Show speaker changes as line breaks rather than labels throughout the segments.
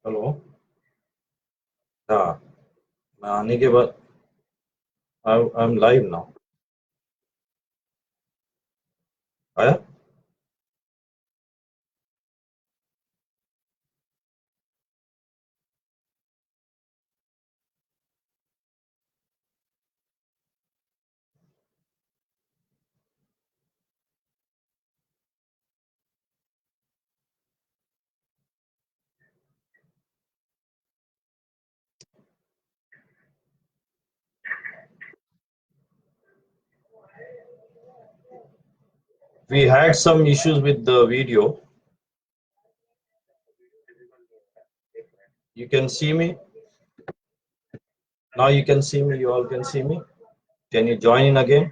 Hello. हाँ, मैं आने के बाद आई एम लाइव नाउ। आया। We had some issues with the video. You can see me now. You can see me. You all can see me. Can you join in again?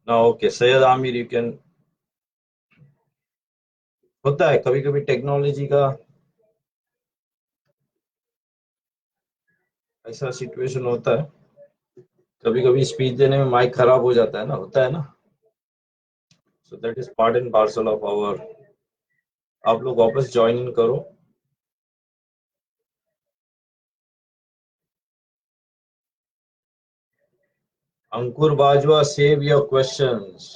Now, okay. Sayyid Amir, you can. होता है कभी कभी technology का ऐसा situation होता है। कभी कभी स्पीच देने में माइक खराब हो जाता है ना, होता है ना। So that is part and parcel of our. आप लोग वापस ज्वाइन इन करो। Ankur Bajwa, save your questions.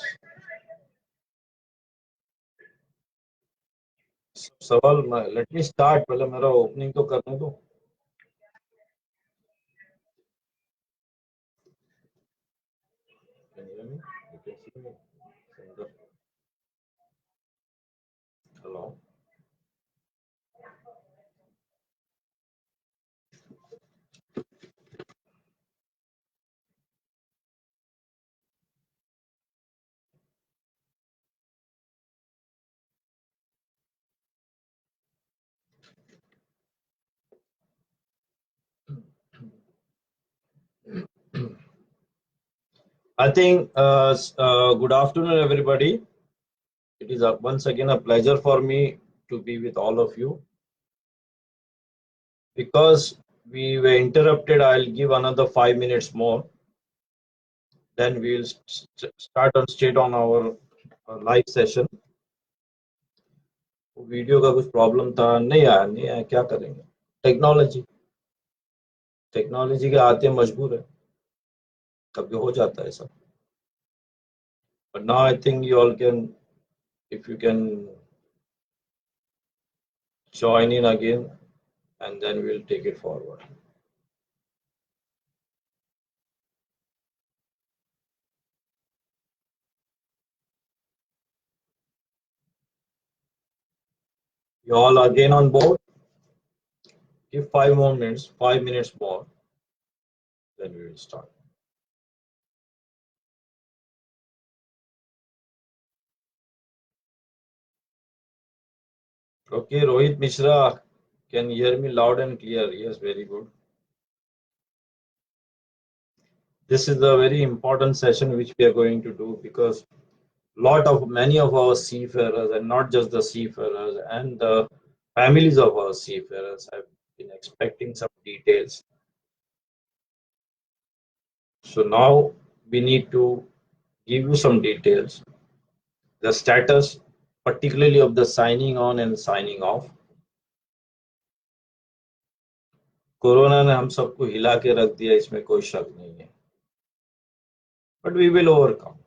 सवाल, लेट मी स्टार्ट। पहले मेरा ओपनिंग तो करने दो। Can you hear me? You can see me. Sundar. Hello. I think, good afternoon, everybody. It is once again a pleasure for me to be with all of you. Because we were interrupted, I'll give another 5 minutes more. Then we'll start on straight on our live session. Video का कुछ problem था, नहीं आया, क्या करेंगे। Technology technology के आते मजबूर है, कभी हो जाता है सब। But now I think you all can, if you can join in again, and then we'll take it forward. You all again on board? Give 5 more minutes, 5 minutes more, then we will start. Okay, Rohit Mishra, can you hear me loud and clear? Yes, very good. This is a very important session which we are going to do, because many of our seafarers, and not just the seafarers, and the families of our seafarers have been expecting some details. So now we need to give you some details. The status, particularly of the signing on and signing off. Corona ने हम सबको हिला के रख दिया, इसमें कोई शक नहीं है। But we will overcome.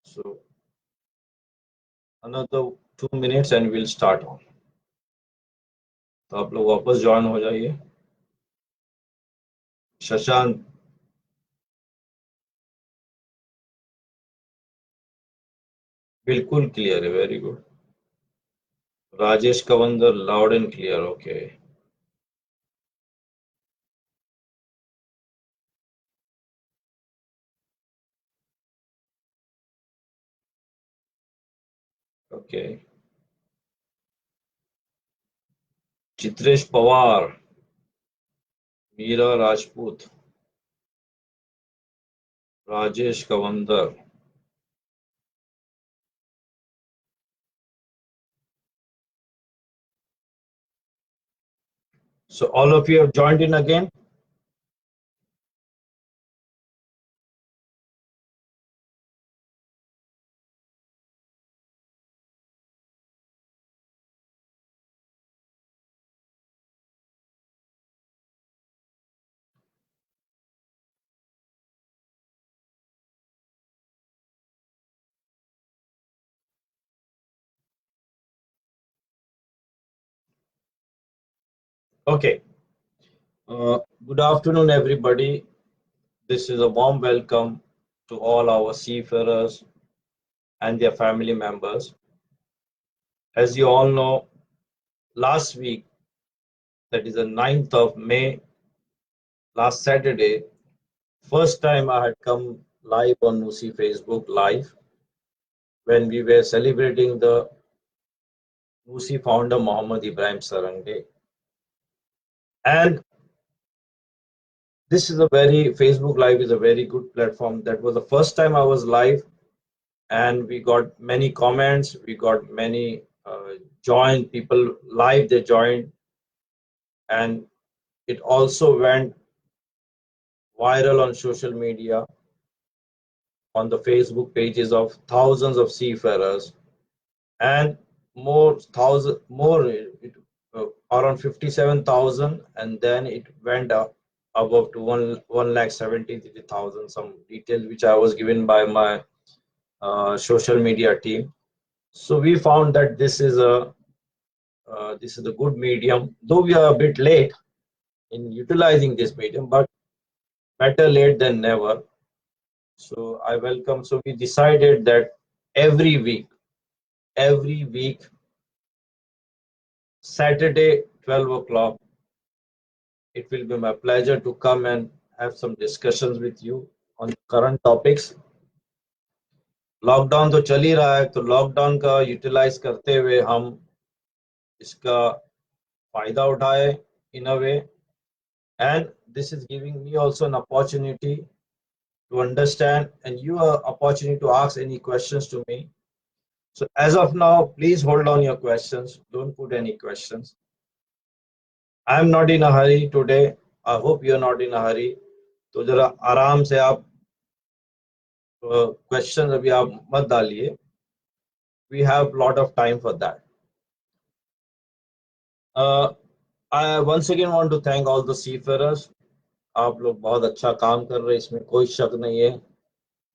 So another 2 minutes and we'll start on. तो आप लोग वापस ज्वाइन हो जाइए। शशांक, बिल्कुल क्लियर है, very good. Rajesh Kavandar, loud and clear, okay. Okay. Chitresh Pawar, Meera Rajput, Rajesh Kavandar, so all of you have joined in again. Okay. Good afternoon, everybody. This is a warm welcome to all our seafarers and their family members. As you all know, last week, that is the 9th of May, last Saturday, first time I had come live on Nusi Facebook Live when we were celebrating the Nusi founder Muhammad Ibrahim Sarang Day. And this is a very, Facebook Live is a very good platform. That was the first time I was live, and we got many comments, we got many joined people live, they joined, and it also went viral on social media, on the Facebook pages of thousands of seafarers, and around 57,000, and then it went up above to 1,73,000. Some details which I was given by my social media team. So we found that this is a good medium, though we are a bit late in utilizing this medium, but better late than never. So I welcome. So we decided that every week, Saturday, 12 o'clock, it will be my pleasure to come and have some discussions with you on current topics. Lockdown तो चल ही रहा है, तो lockdown का utilise करते हुए हम इसका फायदा उठाए in a way, and this is giving me also an opportunity to understand and you an opportunity to ask any questions to me. So as of now, please hold on your questions, don't put any questions. I am not in a hurry today. I hope you are not in a hurry. तो जरा आराम से आप question अभी आप मत डालिए. We have lot of time for that. I once again want to thank all the seafarers. आप लोग बहुत अच्छा काम कर रहे हैं, इसमें कोई शक नहीं है.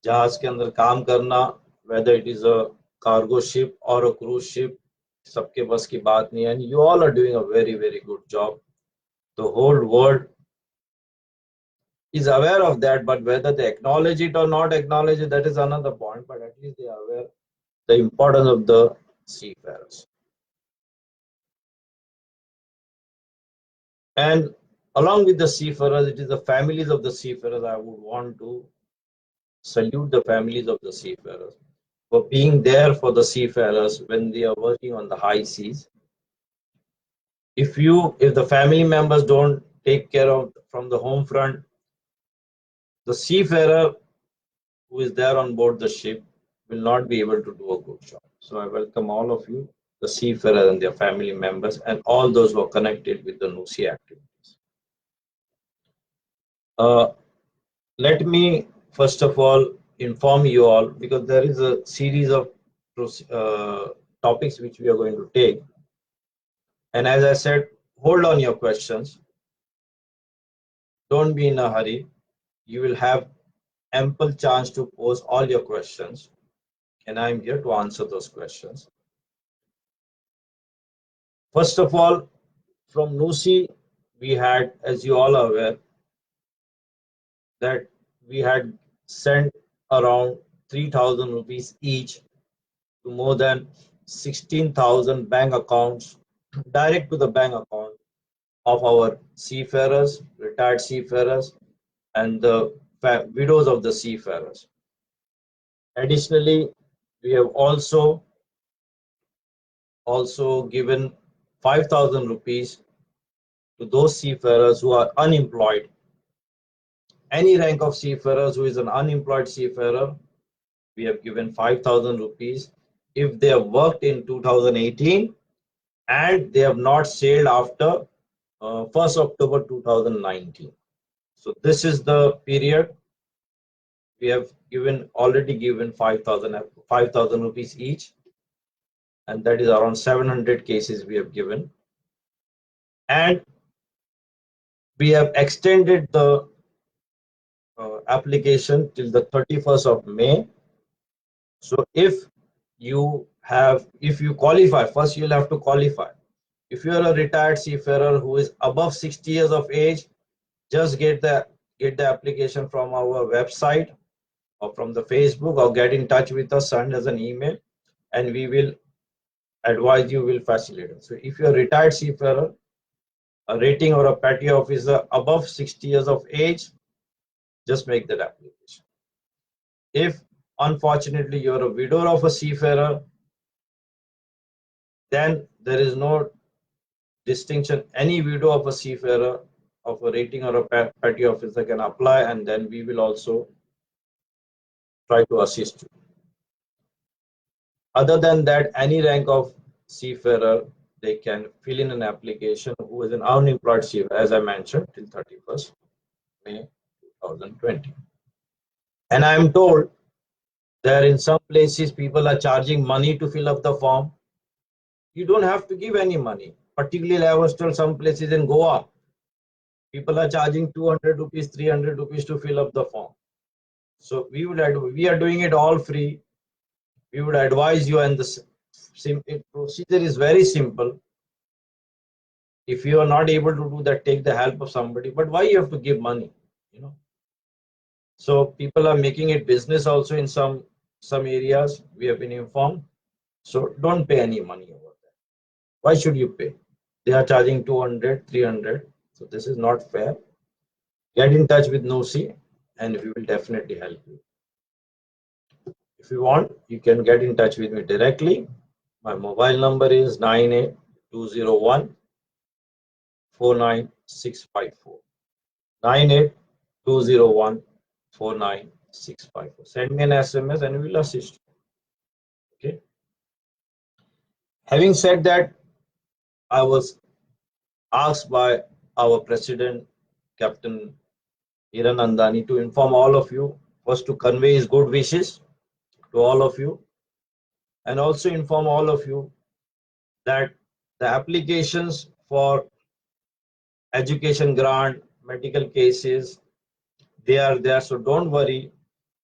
जहाज के अंदर काम करना, whether it is a cargo ship or a cruise ship, सबके बस की बात नहीं है. And you all are doing a very, very good job. The whole world is aware of that, but whether they acknowledge it or not acknowledge it, that is another point. But at least they are aware the importance of the seafarers. And along with the seafarers, it is the families of the seafarers. I would want to salute the families of the seafarers for being there for the seafarers when they are working on the high seas. If the family members don't take care of from the home front, the seafarer who is there on board the ship will not be able to do a good job. So I welcome all of you, the seafarers and their family members, and all those who are connected with the NUSI activities. Let me first of all inform you all, because there is a series of topics which we are going to take. And as I said, hold on your questions. Don't be in a hurry. You will have ample chance to pose all your questions, and I'm here to answer those questions. First of all, from NUSI, we had, as you all are aware, that we had sent around 3,000 rupees each to more than 16,000 bank accounts, direct to the bank account of our seafarers, retired seafarers, and the widows of the seafarers. Additionally, we have also given 5,000 rupees to those seafarers who are unemployed. Any rank of seafarers who is an unemployed seafarer, we have given 5,000 rupees if they have worked in 2018 and they have not sailed after 1st October 2019. So this is the period. We have already given 5,000 rupees each, and that is around 700 cases we have given. And we have extended the application till the 31st of May. So if you qualify, first you'll have to qualify. If you are a retired seafarer who is above 60 years of age, just get the application from our website or from the Facebook, or get in touch with us, send us an email, and we will advise you, will facilitate. So if you're a retired seafarer, a rating or a petty officer above 60 years of age, just make that application. If unfortunately you're a widow of a seafarer, then there is no distinction. Any widow of a seafarer of a rating or a petty officer can apply, and then we will also try to assist you. Other than that, any rank of seafarer, they can fill in an application who is an unemployed seafarer, as I mentioned, till 31st May 2020. And I am told that in some places people are charging money to fill up the form. You don't have to give any money. Particularly, I was told some places in Goa, people are charging 200 rupees, 300 rupees to fill up the form. So we are doing it all free. We would advise you, and the procedure is very simple. If you are not able to do that, take the help of somebody. But why you have to give money? So people are making it business also in some areas. We have been informed. So don't pay any money over that. Why should you pay? They are charging 200, 300. So this is not fair. Get in touch with NOSI, and we will definitely help you. If you want, you can get in touch with me directly. My mobile number is 98201 49654. 98201 49654. Send me an SMS and we will assist you. Okay. Having said that, I was asked by our president, Captain Hiranandani, to inform all of you, first to convey his good wishes to all of you, and also inform all of you that the applications for education grant, medical cases, they are there. So don't worry.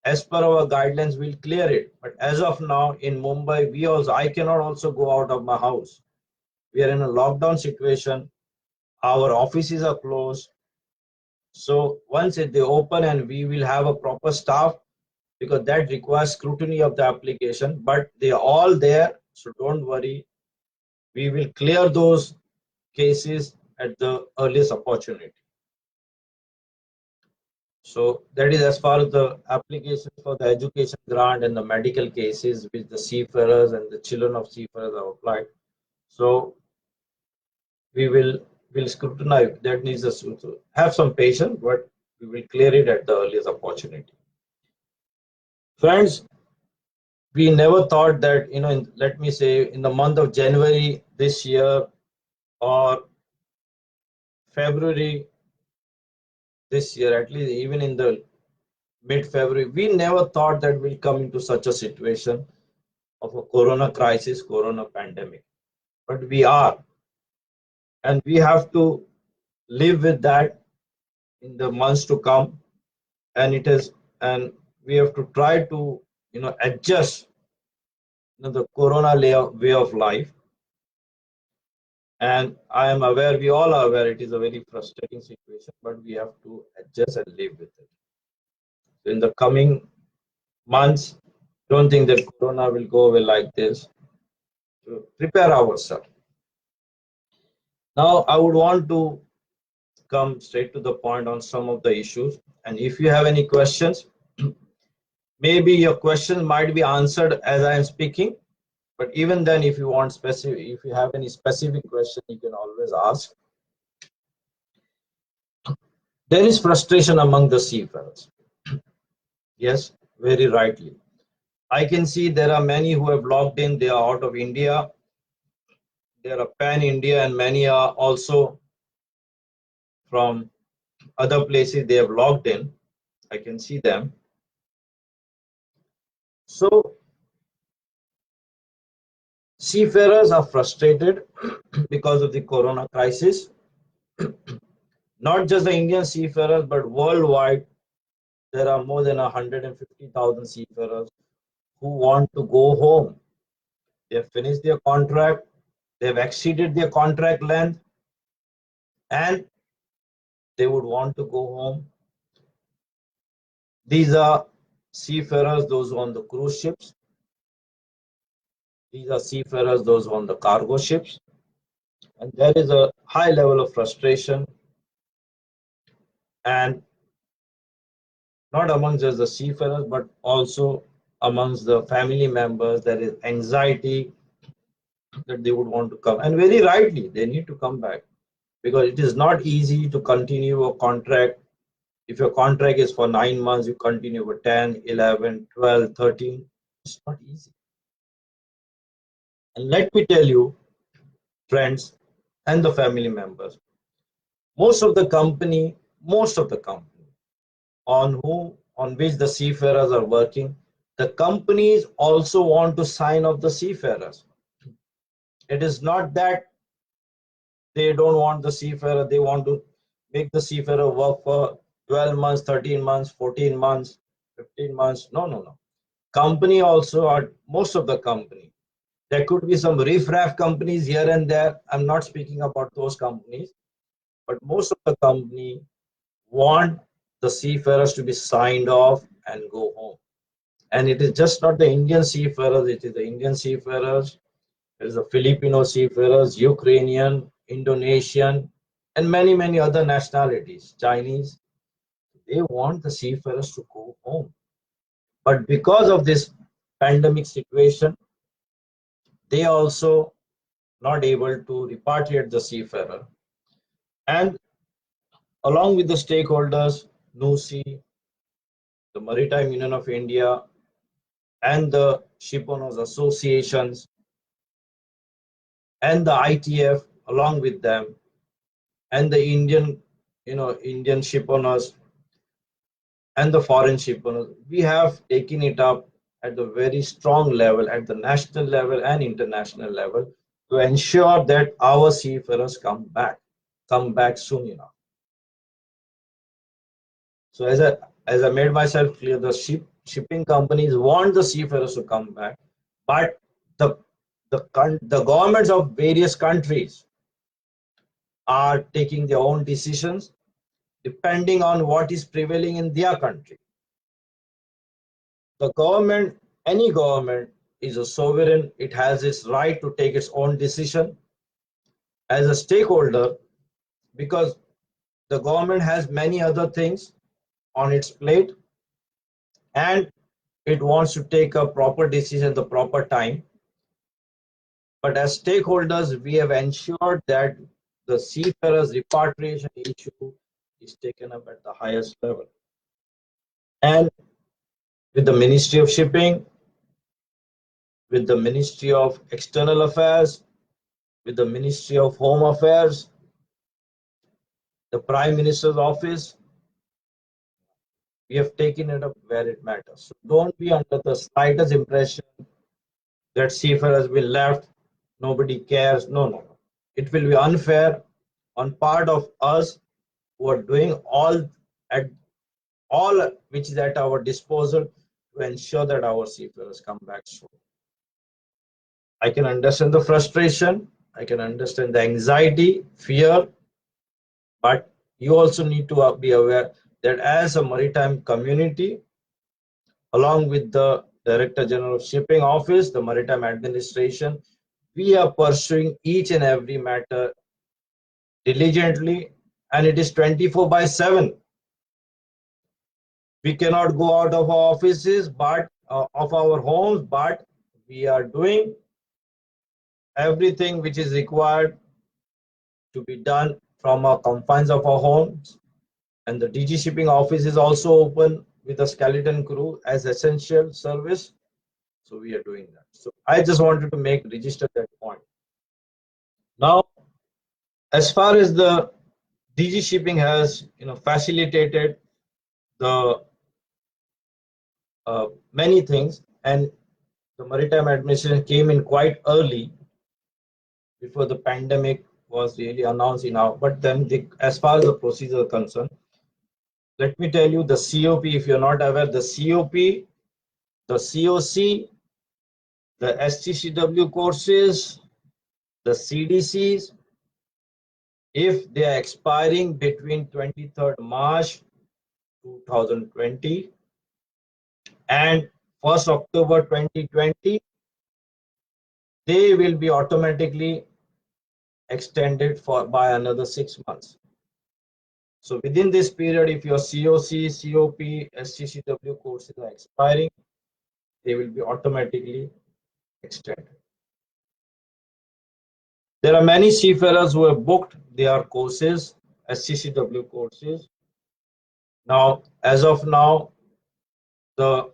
As per our guidelines, we'll clear it. But as of now in Mumbai, I cannot also go out of my house. We are in a lockdown situation. Our offices are closed. So once they open, and we will have a proper staff, because that requires scrutiny of the application, but they are all there. So don't worry. We will clear those cases at the earliest opportunity. So that is as far as the application for the education grant and the medical cases which the seafarers and the children of seafarers have applied. So we will scrutinize. That needs us to have some patience, but we will clear it at the earliest opportunity. Friends, we never thought that, let me say, in the month of January this year or February this year, at least even in the mid-February, we never thought that we'll come into such a situation of a corona crisis, corona pandemic. But we are, and we have to live with that in the months to come. And we have to try to, adjust the corona way of life. And I am aware, we all are aware, it is a very frustrating situation, but we have to adjust and live with it. So in the coming months, don't think that corona will go away like this. So prepare ourselves. Now, I would want to come straight to the point on some of the issues. And if you have any questions, maybe your questions might be answered as I am speaking. But even then, if you have any specific question, you can always ask. There is frustration among the seafarers. Yes, very rightly. I can see there are many who have logged in. They are out of India. They are pan-India, and many are also from other places. They have logged in. I can see them. So seafarers are frustrated because of the corona crisis. Not just the Indian seafarers, but worldwide, there are more than 150,000 seafarers who want to go home. They have finished their contract. they've exceeded their contract length, and they would want to go home. These are seafarers, those on the cruise ships. These are seafarers, those on the cargo ships. And there is a high level of frustration, and not amongst just the seafarers, but also amongst the family members. There is anxiety that they would want to come, and very rightly, they need to come back, because it is not easy to continue a contract. If your contract is for 9 months, you continue for 10, 11, 12, 13. It's not easy. And let me tell you, friends and the family members, most of the company on which the seafarers are working, the companies also want to sign off the seafarers. It is not that they don't want the seafarer, they want to make the seafarer work for 12 months, 13 months, 14 months, 15 months. No. Company also are, most of the company. There could be some riff-raff companies here and there. I'm not speaking about those companies, but most of the company want the seafarers to be signed off and go home. And it is just not the Indian seafarers, it is the Indian seafarers, there is the Filipino seafarers, Ukrainian, Indonesian, and many other nationalities, Chinese. They want the seafarers to go home. But because of this pandemic situation, they also not able to repatriate the seafarer. And along with the stakeholders, NUSI, the Maritime Union of India, and the Shipowners Associations, and the ITF along with them, and the Indian shipowners and the foreign shipowners, we have taken it up at the very strong level, at the national level and international level, to ensure that our seafarers come back soon enough. So as I made myself clear, the shipping companies want the seafarers to come back, but the governments of various countries are taking their own decisions depending on what is prevailing in their country. The government, any government, is a sovereign. It has its right to take its own decision as a stakeholder, because the government has many other things on its plate and it wants to take a proper decision at the proper time. But as stakeholders, we have ensured that the seafarers repatriation issue is taken up at the highest level. And with the Ministry of Shipping, with the Ministry of External Affairs, with the Ministry of Home Affairs, the Prime Minister's office, we have taken it up where it matters. So don't be under the slightest impression that seafarers will left, nobody cares. No. It will be unfair on part of us who are doing all which is at our disposal to ensure that our seafarers come back soon. I can understand the frustration, I can understand the anxiety, fear, but you also need to be aware that as a maritime community, along with the Director General of Shipping Office, the Maritime Administration, we are pursuing each and every matter diligently, and it is 24/7. We cannot go out of our offices, but of our homes, but we are doing everything which is required to be done from our confines of our homes. And the DG Shipping Office is also open with a skeleton crew as essential service. So we are doing that. So I just wanted to register that point. Now, as far as the DG Shipping has facilitated the many things, and the Maritime Administration came in quite early before the pandemic was really announced but then as far as the procedure is concerned, let me tell you, the COP, if you're not aware, the COP, the COC, the STCW courses, the CDCs, if they are expiring between 23rd March 2020 and 1st October 2020, they will be automatically extended by another 6 months. So within this period, if your COC, COP, SCCW courses are expiring, they will be automatically extended. There are many seafarers who have booked their courses, SCCW courses. Now, as of now, the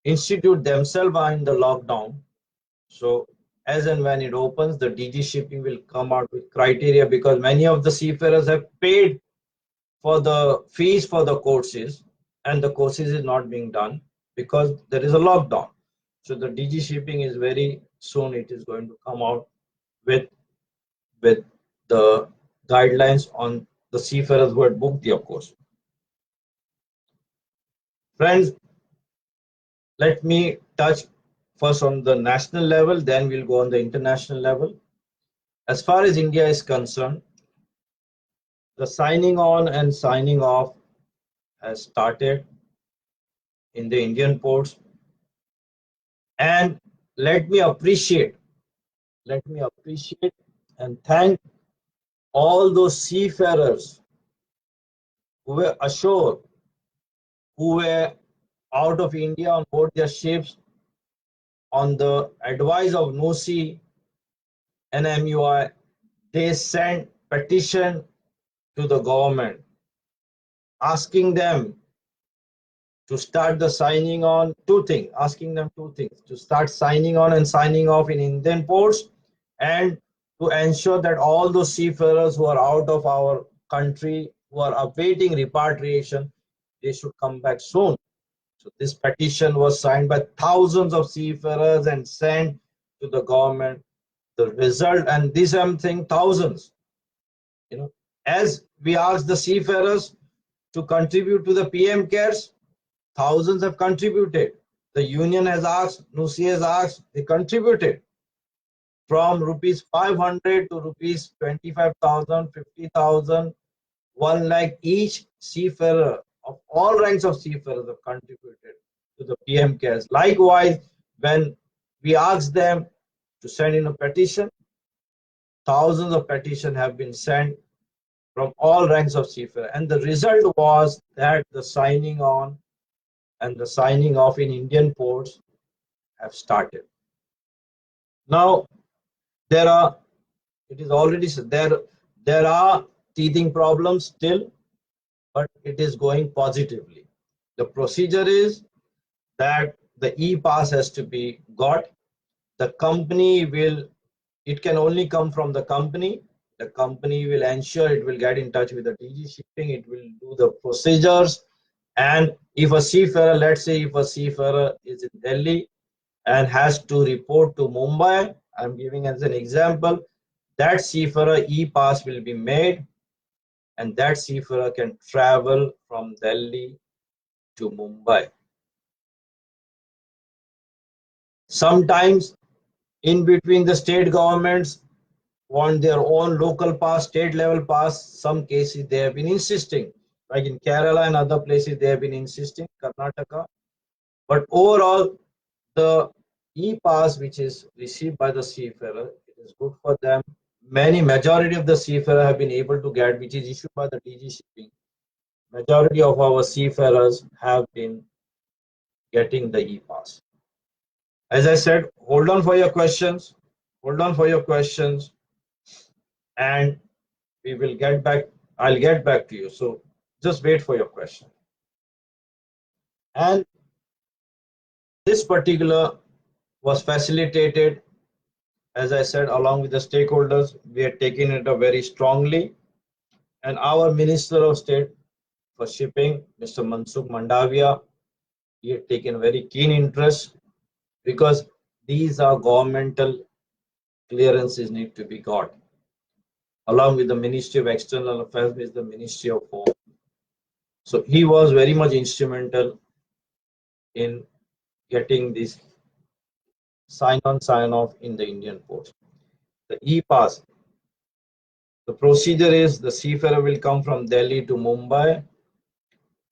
institute themselves are in the lockdown. So as and when it opens, the DG Shipping will come out with criteria, because many of the seafarers have paid for the fees for the courses, and the courses is not being done because there is a lockdown. So the DG Shipping is very soon, it is going to come out with the guidelines on the seafarers who had booked their course. Friends, let me touch first on the national level, then we'll go on the international level. As far as India is concerned, the signing on and signing off has started in the Indian ports. And let me appreciate and thank all those seafarers who were ashore, who were out of India on board their ships on the advice of NOC and MUI. They sent petition to the government asking them to start the signing on, asking them two things: to start signing on and signing off in Indian ports, and to ensure that all those seafarers who are out of our country, who are awaiting repatriation, they should come back soon. So this petition was signed by thousands of seafarers and sent to the government. The result, and this I'm saying thousands, as we asked the seafarers to contribute to the PM cares, thousands have contributed. The union has asked, NUSI has asked, they contributed from rupees 500 to rupees 25,000, 50,000, 1 lakh. Each seafarer of all ranks of seafarers have contributed to the PM cares. Likewise, when we asked them to send in a petition, thousands of petitions have been sent from all ranks of seafarers, and the result was that the signing on and the signing off in Indian ports have started. Now, there are teething problems still, but it is going positively. The procedure is that the e-pass has to be got. The company it can only come from the company. The company will ensure, it will get in touch with the DG Shipping, it will do the procedures. And if a seafarer, let's say if a seafarer is in Delhi and has to report to Mumbai, I'm giving as an example, that seafarer e-pass will be made, and that seafarer can travel from Delhi to Mumbai. Sometimes in between, the state governments want their own local pass, state level pass. Some cases they have been insisting, like in Kerala and other places they have been insisting, Karnataka. But overall, the e-pass which is received by the seafarer, it is good for them. Majority of the seafarers have been able to get, which is issued by the DG Shipping. Majority of our seafarers have been getting the e-pass. As I said, hold on for your questions, and we will get back. I'll get back to you. So just wait for your question. And this particular was facilitated, as I said, along with the stakeholders. We are taking it up very strongly, and our Minister of State for Shipping, Mr. Mansukh Mandavia, he had taken very keen interest, because these are governmental clearances need to be got. Along with the Ministry of External Affairs is the Ministry of Home. So he was very much instrumental in getting this sign on, sign off in the Indian ports. The e-pass, the procedure is the seafarer will come from Delhi to Mumbai.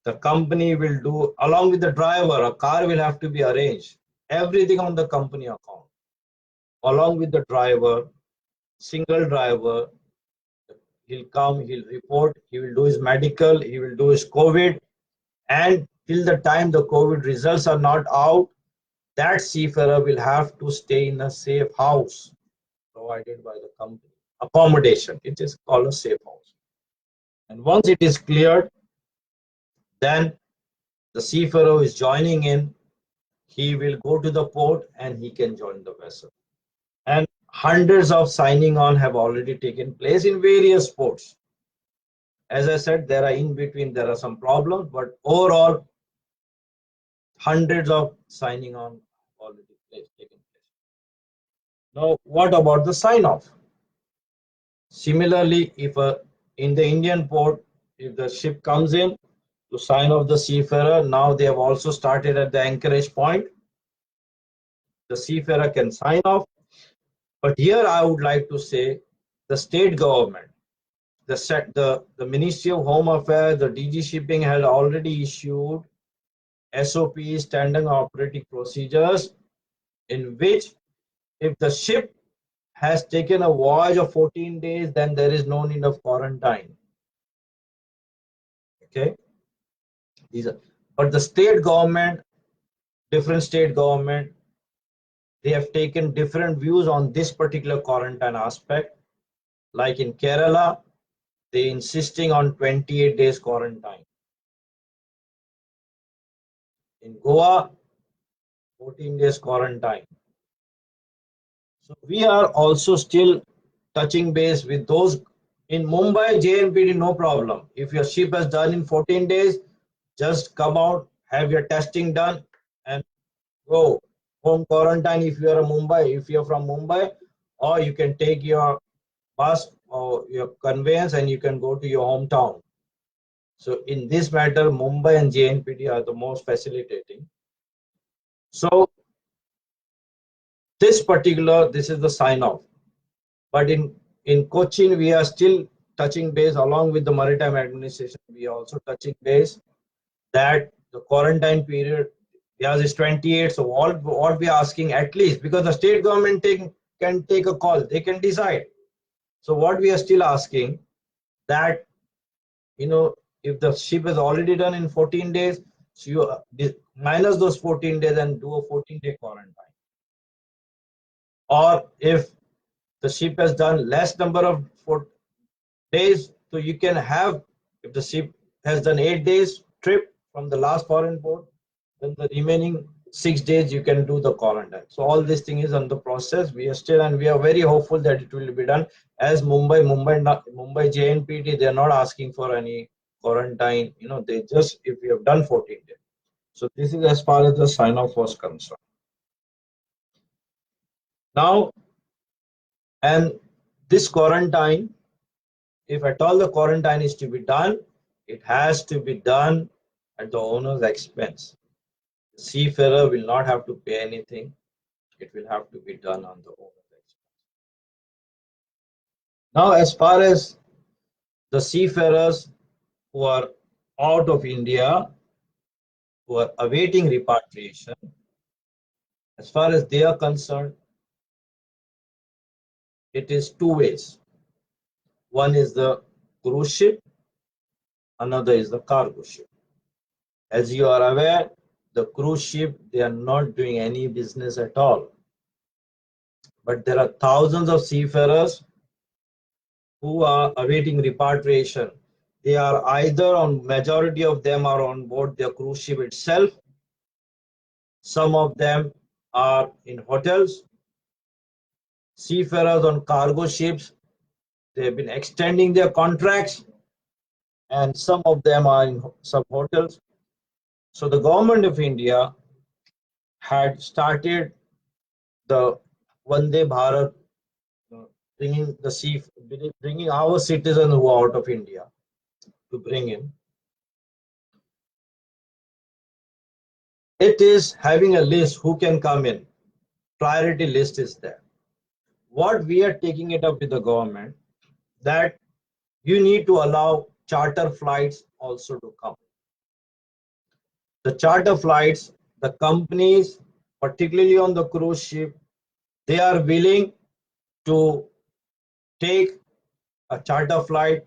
The company will do, along with the driver, a car will have to be arranged. Everything on the company account. Along with the driver, single driver, he'll come, he'll report, he will do his medical, he will do his COVID, and till the time the COVID results are not out, that seafarer will have to stay in a safe house provided by the company. Accommodation, it is called a safe house. And once it is cleared, then the seafarer is joining in, he will go to the port and he can join the vessel. And hundreds of signing on have already taken place in various ports. As I said, there are some problems, but overall, hundreds of signing on already taken place. Now, what about the sign off? Similarly, if in the Indian port, if the ship comes in to sign off the seafarer, now they have also started at the anchorage point. The seafarer can sign off. But here I would like to say the state government, the Ministry of Home Affairs, the DG Shipping had already issued SOPs, standard operating procedures, in which if the ship has taken a voyage of 14 days, then there is no need of quarantine. Okay. But the state government, different state government, they have taken different views on this particular quarantine aspect. Like in Kerala, they insisting on 28 days quarantine. In Goa, 14 days quarantine. So we are also still touching base with those. In Mumbai, JNPT, no problem. If your ship has done in 14 days, just come out, have your testing done, and go home quarantine if you are from Mumbai, or you can take your bus or your conveyance and you can go to your hometown. So in this matter, Mumbai and JNPT are the most facilitating. So this is the sign off. But in Cochin, we are still touching base along with the Maritime Administration. We are also touching base that the quarantine period is 28. So what we are asking, at least, because the state government can take a call, they can decide. So what we are still asking that, if the ship is already done in 14 days, so you minus those 14 days and do a 14-day quarantine. Or if the ship has done less number of 4 days, so you can have, if the ship has done 8 days trip from the last foreign port, then the remaining 6 days you can do the quarantine. So all this thing is on the process. We are very hopeful that it will be done. As Mumbai JNPT, they are not asking for any quarantine. They just, if we have done 14 days. So this is as far as the sign off was concerned. Now, and this quarantine, if at all the quarantine is to be done, it has to be done at the owner's expense. The seafarer will not have to pay anything. It will have to be done on the owner's expense. Now, as far as the seafarers who are out of India, who are awaiting repatriation, as far as they are concerned, it is two ways. One is the cruise ship, another is the cargo ship. As you are aware, the cruise ship, they are not doing any business at all. But there are thousands of seafarers who are awaiting repatriation. They are either majority of them are on board their cruise ship itself. Some of them are in hotels. Seafarers on cargo ships, they have been extending their contracts, and some of them are in some hotels. So the government of India had started the Vande Bharat, bringing our citizens who are out of India to bring in. It is having a list who can come in. priority list is there. What we are taking it up with the government, that you need to allow charter flights also to come. The charter flights, the companies, particularly on the cruise ship, they are willing to take a charter flight,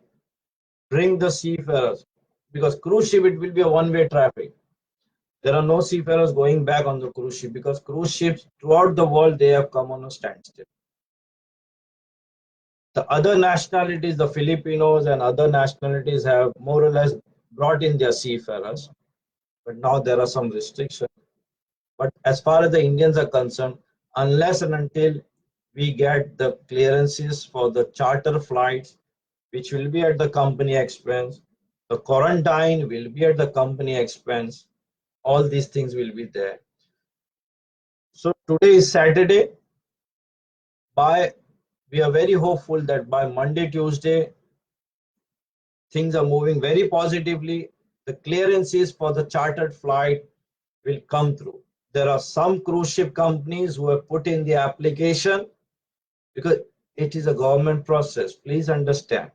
bring the seafarers, because cruise ship, it will be a one-way traffic. There are no seafarers going back on the cruise ship, because cruise ships throughout the world, they have come on a standstill. The other nationalities, the Filipinos and other nationalities, have more or less brought in their seafarers, but now there are some restrictions. But as far as the Indians are concerned, unless and until we get the clearances for the charter flights, which will be at the company expense, the quarantine will be at the company expense, all these things will be there. So today is Saturday. We are very hopeful that by Monday, Tuesday, things are moving very positively. The clearances for the chartered flight will come through. There are some cruise ship companies who have put in the application, because it is a government process. Please understand,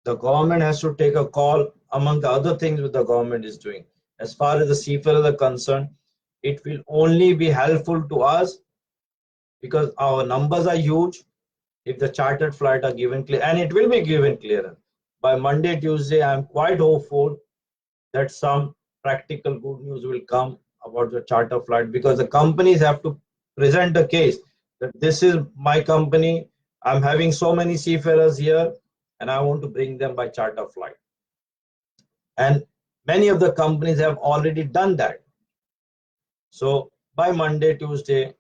the government has to take a call among the other things that the government is doing. As far as the seafarers are concerned, it will only be helpful to us because our numbers are huge. If the chartered flight are given clear, and it will be given clearance by Monday, Tuesday, I am quite hopeful that some practical good news will come about the charter flight, because the companies have to present the case that this is my company, I'm having so many seafarers here, and I want to bring them by charter flight. And many of the companies have already done that. So by Monday, Tuesday,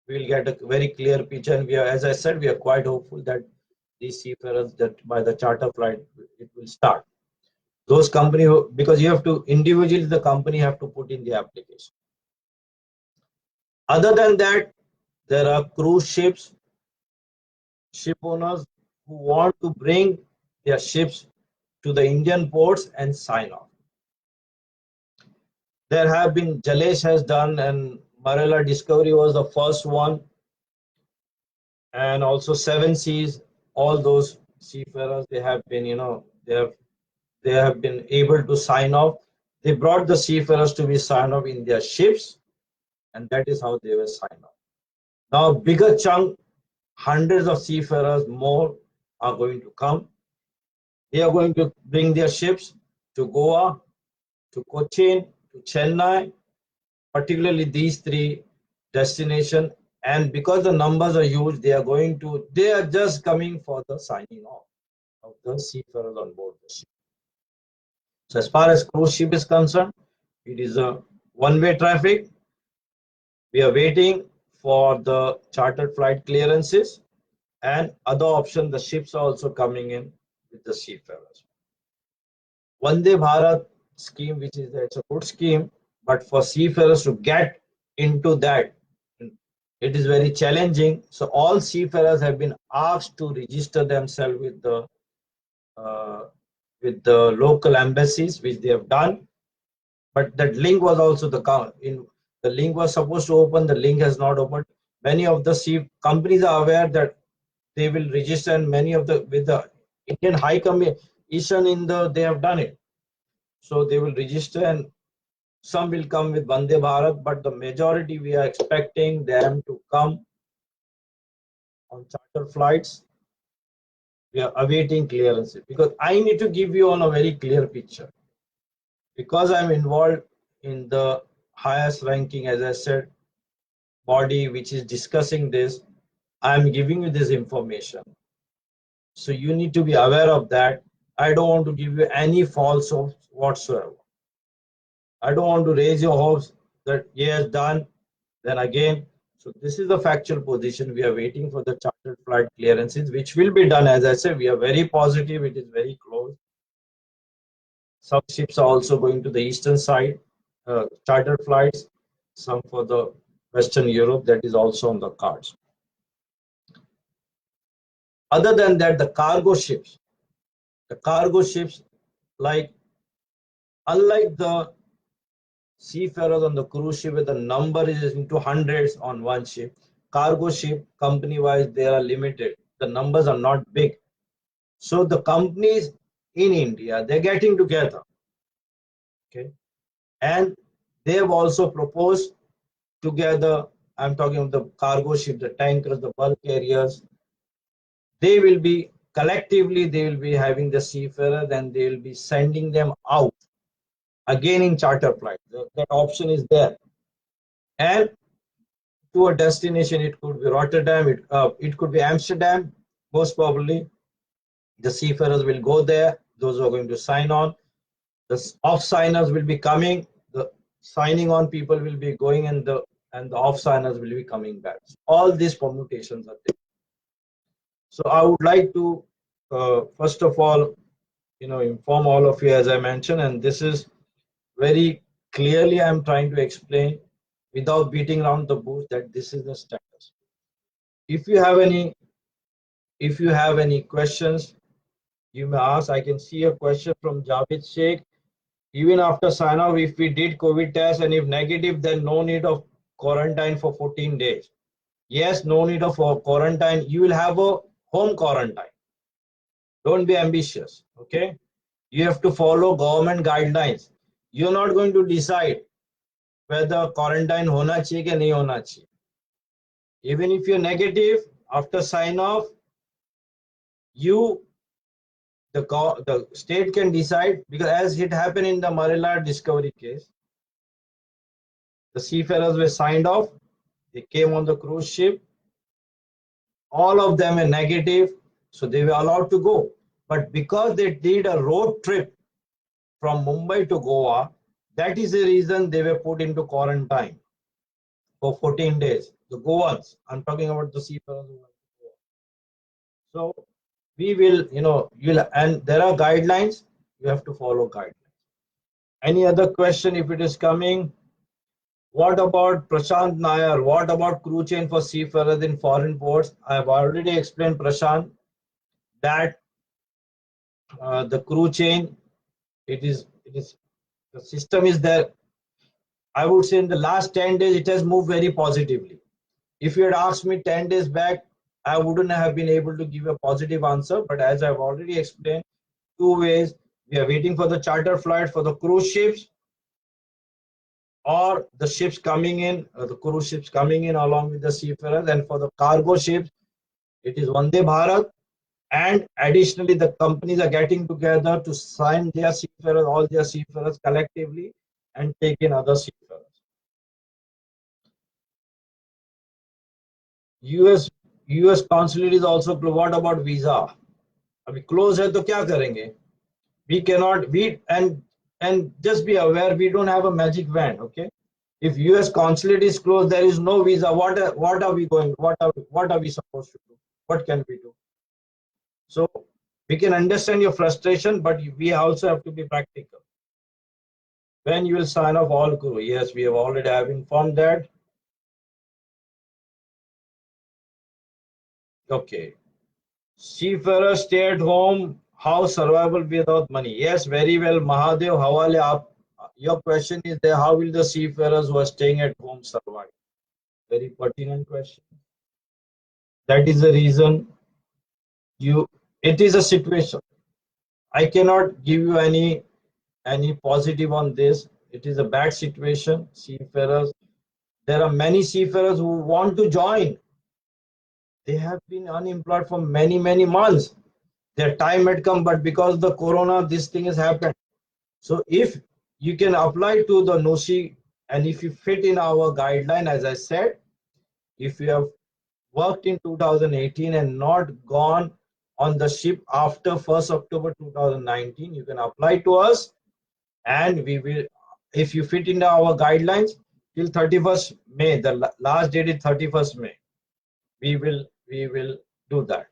we'll get a very clear picture. And we are, as I said, we are quite hopeful that these seafarers, that by the charter flight, it will start. Those companies, because you have to individually, the company have to put in the application. Other than that, there are cruise ships, ship owners who want to bring their ships to the Indian ports and sign off. There have been, Jalesh has done, and Marella Discovery was the first one, and also Seven Seas. All those seafarers, they have been, they have been able to sign off. They brought the seafarers to be signed off in their ships, and that is how they were signed off. Now, a bigger chunk, hundreds of seafarers more are going to come. They are going to bring their ships to Goa, to Cochin, to Chennai, particularly these three destinations. And because the numbers are huge, they are just coming for the signing off of the seafarers on board the ship. So as far as cruise ship is concerned, it is a one-way traffic. We are waiting for the chartered flight clearances, and other option, the ships are also coming in with the seafarers. Vande Bharat scheme, which is it's a good scheme, but for seafarers to get into that, it is very challenging. So all seafarers have been asked to register themselves with the local embassies, which they have done. But that link was also the link was supposed to open. The link has not opened. Many of the companies are aware that they will register, and many of with the Indian High Commission they have done it. So they will register, and some will come with Vande Bharat, but the majority we are expecting them to come on charter flights. We are awaiting clearances, because I need to give you on a very clear picture. Because I'm involved in the highest ranking, as I said, body which is discussing this, I'm giving you this information. So you need to be aware of that. I don't want to give you any false hopes whatsoever. I don't want to raise your hopes that yes, done, then again. So this is the factual position. We are waiting for the chartered flight clearances, which will be done. As I said, we are very positive. It is very close. Some ships are also going to the eastern side, chartered flights. Some for the Western Europe, that is also on the cards. Other than that, the cargo ships, like, unlike the seafarers on the cruise ship where the number is into hundreds on one ship, cargo ship company wise, they are limited. The numbers are not big. So the companies in India, they're getting together. Okay. And they have also proposed together, I'm talking of the cargo ship, the tankers, the bulk carriers, they will be collectively, they will be having the seafarers and they will be sending them out again in charter flight. That option is there. And to a destination, it could be Rotterdam, it could be Amsterdam, most probably. The seafarers will go there, those who are going to sign on. The off signers will be coming, the signing on people will be going, and the off signers will be coming back. So all these permutations are there. So I would like to first of all, inform all of you, as I mentioned, and this is very clearly I'm trying to explain without beating around the bush that this is the status. If you have any questions, you may ask. I can see a question from Javed Sheikh. Even after sign off, if we did COVID test and if negative, then no need of quarantine for 14 days. Yes, no need of quarantine. You will have a home quarantine. Don't be ambitious. Okay. You have to follow government guidelines. You're not going to decide whether quarantine hona chahiye ki nahi hona chahiye. Even if you're negative, after sign off, the state can decide, because as it happened in the Marilla Discovery case, the seafarers were signed off, they came on the cruise ship, all of them were negative, so they were allowed to go. But because they did a road trip from Mumbai to Goa, that is the reason they were put into quarantine for 14 days. The Goans, I'm talking about the seafarers who went to Goa. So we will, and there are guidelines, you have to follow guidelines. Any other question if it is coming? What about Prashant Nair? What about crew chain for seafarers in foreign ports? I have already explained, Prashant, that the crew chain, the system is there. I would say in the last 10 days, it has moved very positively. If you had asked me 10 days back, I wouldn't have been able to give a positive answer. But as I've already explained, two ways. We are waiting for the charter flight for the cruise ships, or the ships coming in, the cruise ships coming in along with the seafarers. And for the cargo ships, it is Vande Bharat. And additionally, the companies are getting together to sign their seafarers, all their seafarers collectively, and take in other seafarers. US consulate is also closed. What about visa? Abhi close hai to kya karenge? We cannot, and just be aware, we don't have a magic wand. Okay, if US consulate is closed, there is no visa. What are we supposed to do? What can we do? So we can understand your frustration, but we also have to be practical. When you will sign off all crew? Yes, we have already informed that. Okay. Seafarers stay at home. How survival without money? Yes, very well. Mahadev Hawale, your question is there. How will the seafarers who are staying at home survive? Very pertinent question. That is the reason it is a situation. I cannot give you any positive on this. It is a bad situation. Seafarers, there are many seafarers who want to join. They have been unemployed for many months. Their time had come, but because of the corona, this thing has happened. So if you can apply to the NOSI, and if you fit in our guideline, as I said, if you have worked in 2018 and not gone on the ship after 1st October 2019, you can apply to us, and we will, if you fit into our guidelines, till 31st May, the last date is 31st May, we will do that.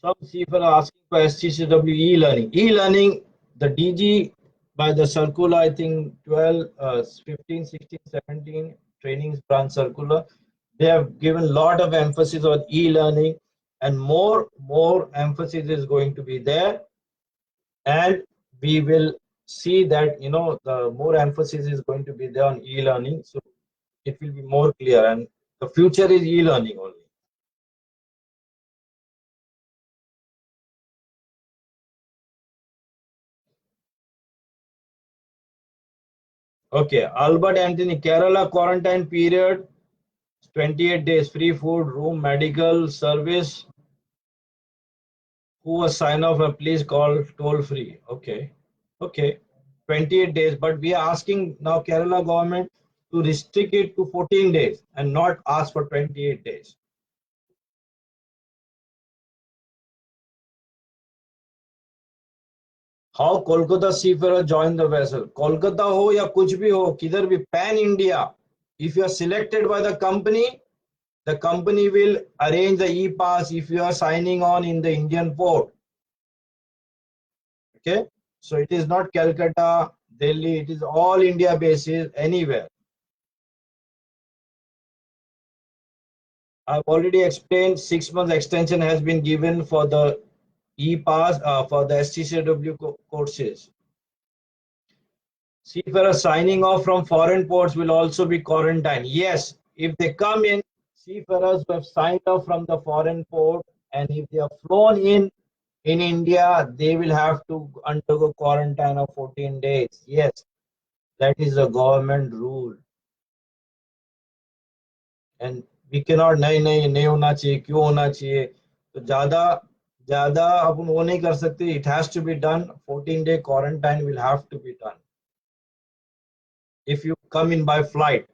Some people are asking for STCW e-learning. E-learning, the DG by the circular, I think 12, 15, 16, 17 trainings branch circular, they have given a lot of emphasis on e-learning, and more emphasis is going to be there, and we will see that the more emphasis is going to be there on e-learning, so it will be more clear, and the future is e-learning only. Okay, Albert Anthony, Kerala quarantine period 28 days, free food, room, medical service. Who was sign off? Please call toll free. Okay, 28 days, but we are asking now Kerala government to restrict it to 14 days and not ask for 28 days. How Kolkata seafarer join the vessel? Kolkata ho ya kuch bhi ho, kidhar bhi, pan India. If you are selected by the company will arrange the e-pass if you are signing on in the Indian port. Okay, so it is not Calcutta, Delhi, it is all India basis, anywhere. I've already explained 6 months extension has been given for the e-pass for the STCW courses. Seafarers signing off from foreign ports will also be quarantined. Yes, if they come in, seafarers who have signed off from the foreign port, and if they are flown in India, they will have to undergo quarantine of 14 days. Yes, that is a government rule. And we cannot नहीं होना चाहिए, क्यों होना चाहिए, तो ज़्यादा अपन वो नहीं कर सकते. It has to be done. 14-day quarantine will have to be done. If you come in by flight,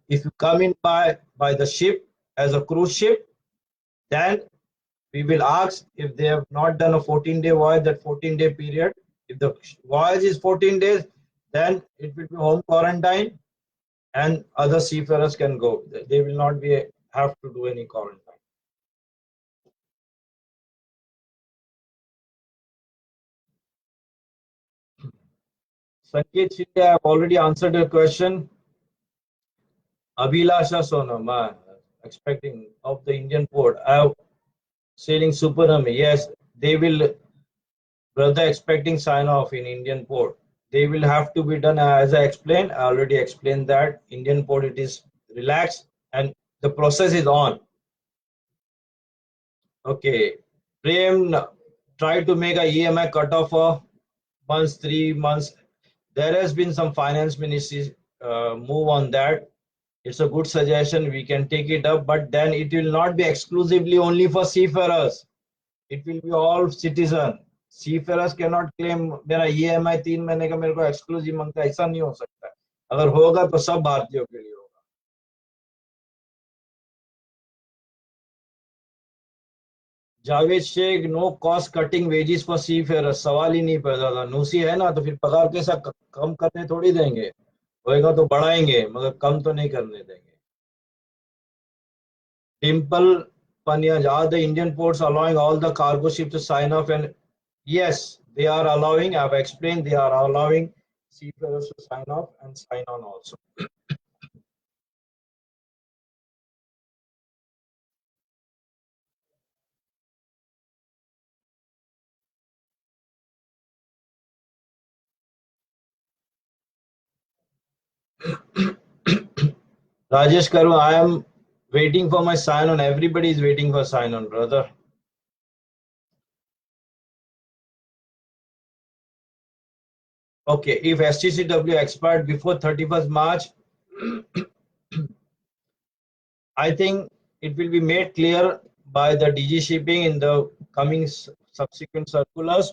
if you come in by the ship as a cruise ship, then we will ask if they have not done a 14-day voyage, that 14-day period. If the voyage is 14 days, then it will be home quarantine, and other seafarers can go. They will not have to do any quarantine. Sanket Shinde, I have already answered your question. Abhilasha Sonam, expecting of the Indian port. I have sailing Supernami. Yes, they will, brother, expecting sign off in Indian port. They will have to be done as I explained. I already explained that Indian port, it is relaxed and the process is on. Okay, Prem try to make a EMI cutoff for months, 3 months. There has been some finance ministry move on that. It's a good suggestion. We can take it up, but then it will not be exclusively only for seafarers. It will be all citizen. Seafarers cannot claim मेरा EMI 3 महीने का मेरे को exclusive मांगता है, ऐसा नहीं हो सकता. अगर होगा तो सब भारतीयों के लिए होगा. Javed Shaikh, no cost cutting wages for seafarers, सवाल ही नहीं पैदा था. नूसी है ना, तो फिर पगार कैसा कम करने थोड़ी देंगे, होएगा तो बढ़ाएंगे, मगर कम तो नहीं करने देंगे. Dimple Panyaj, are the Indian ports allowing all the cargo ships to sign off? And yes, they are allowing. I've explained they are allowing seafarers to sign off and sign on also. Rajesh Karu, I am waiting for my sign on. Everybody is waiting for sign on, brother. Okay, if STCW expired before 31st March, I think it will be made clear by the DG Shipping in the coming subsequent circulars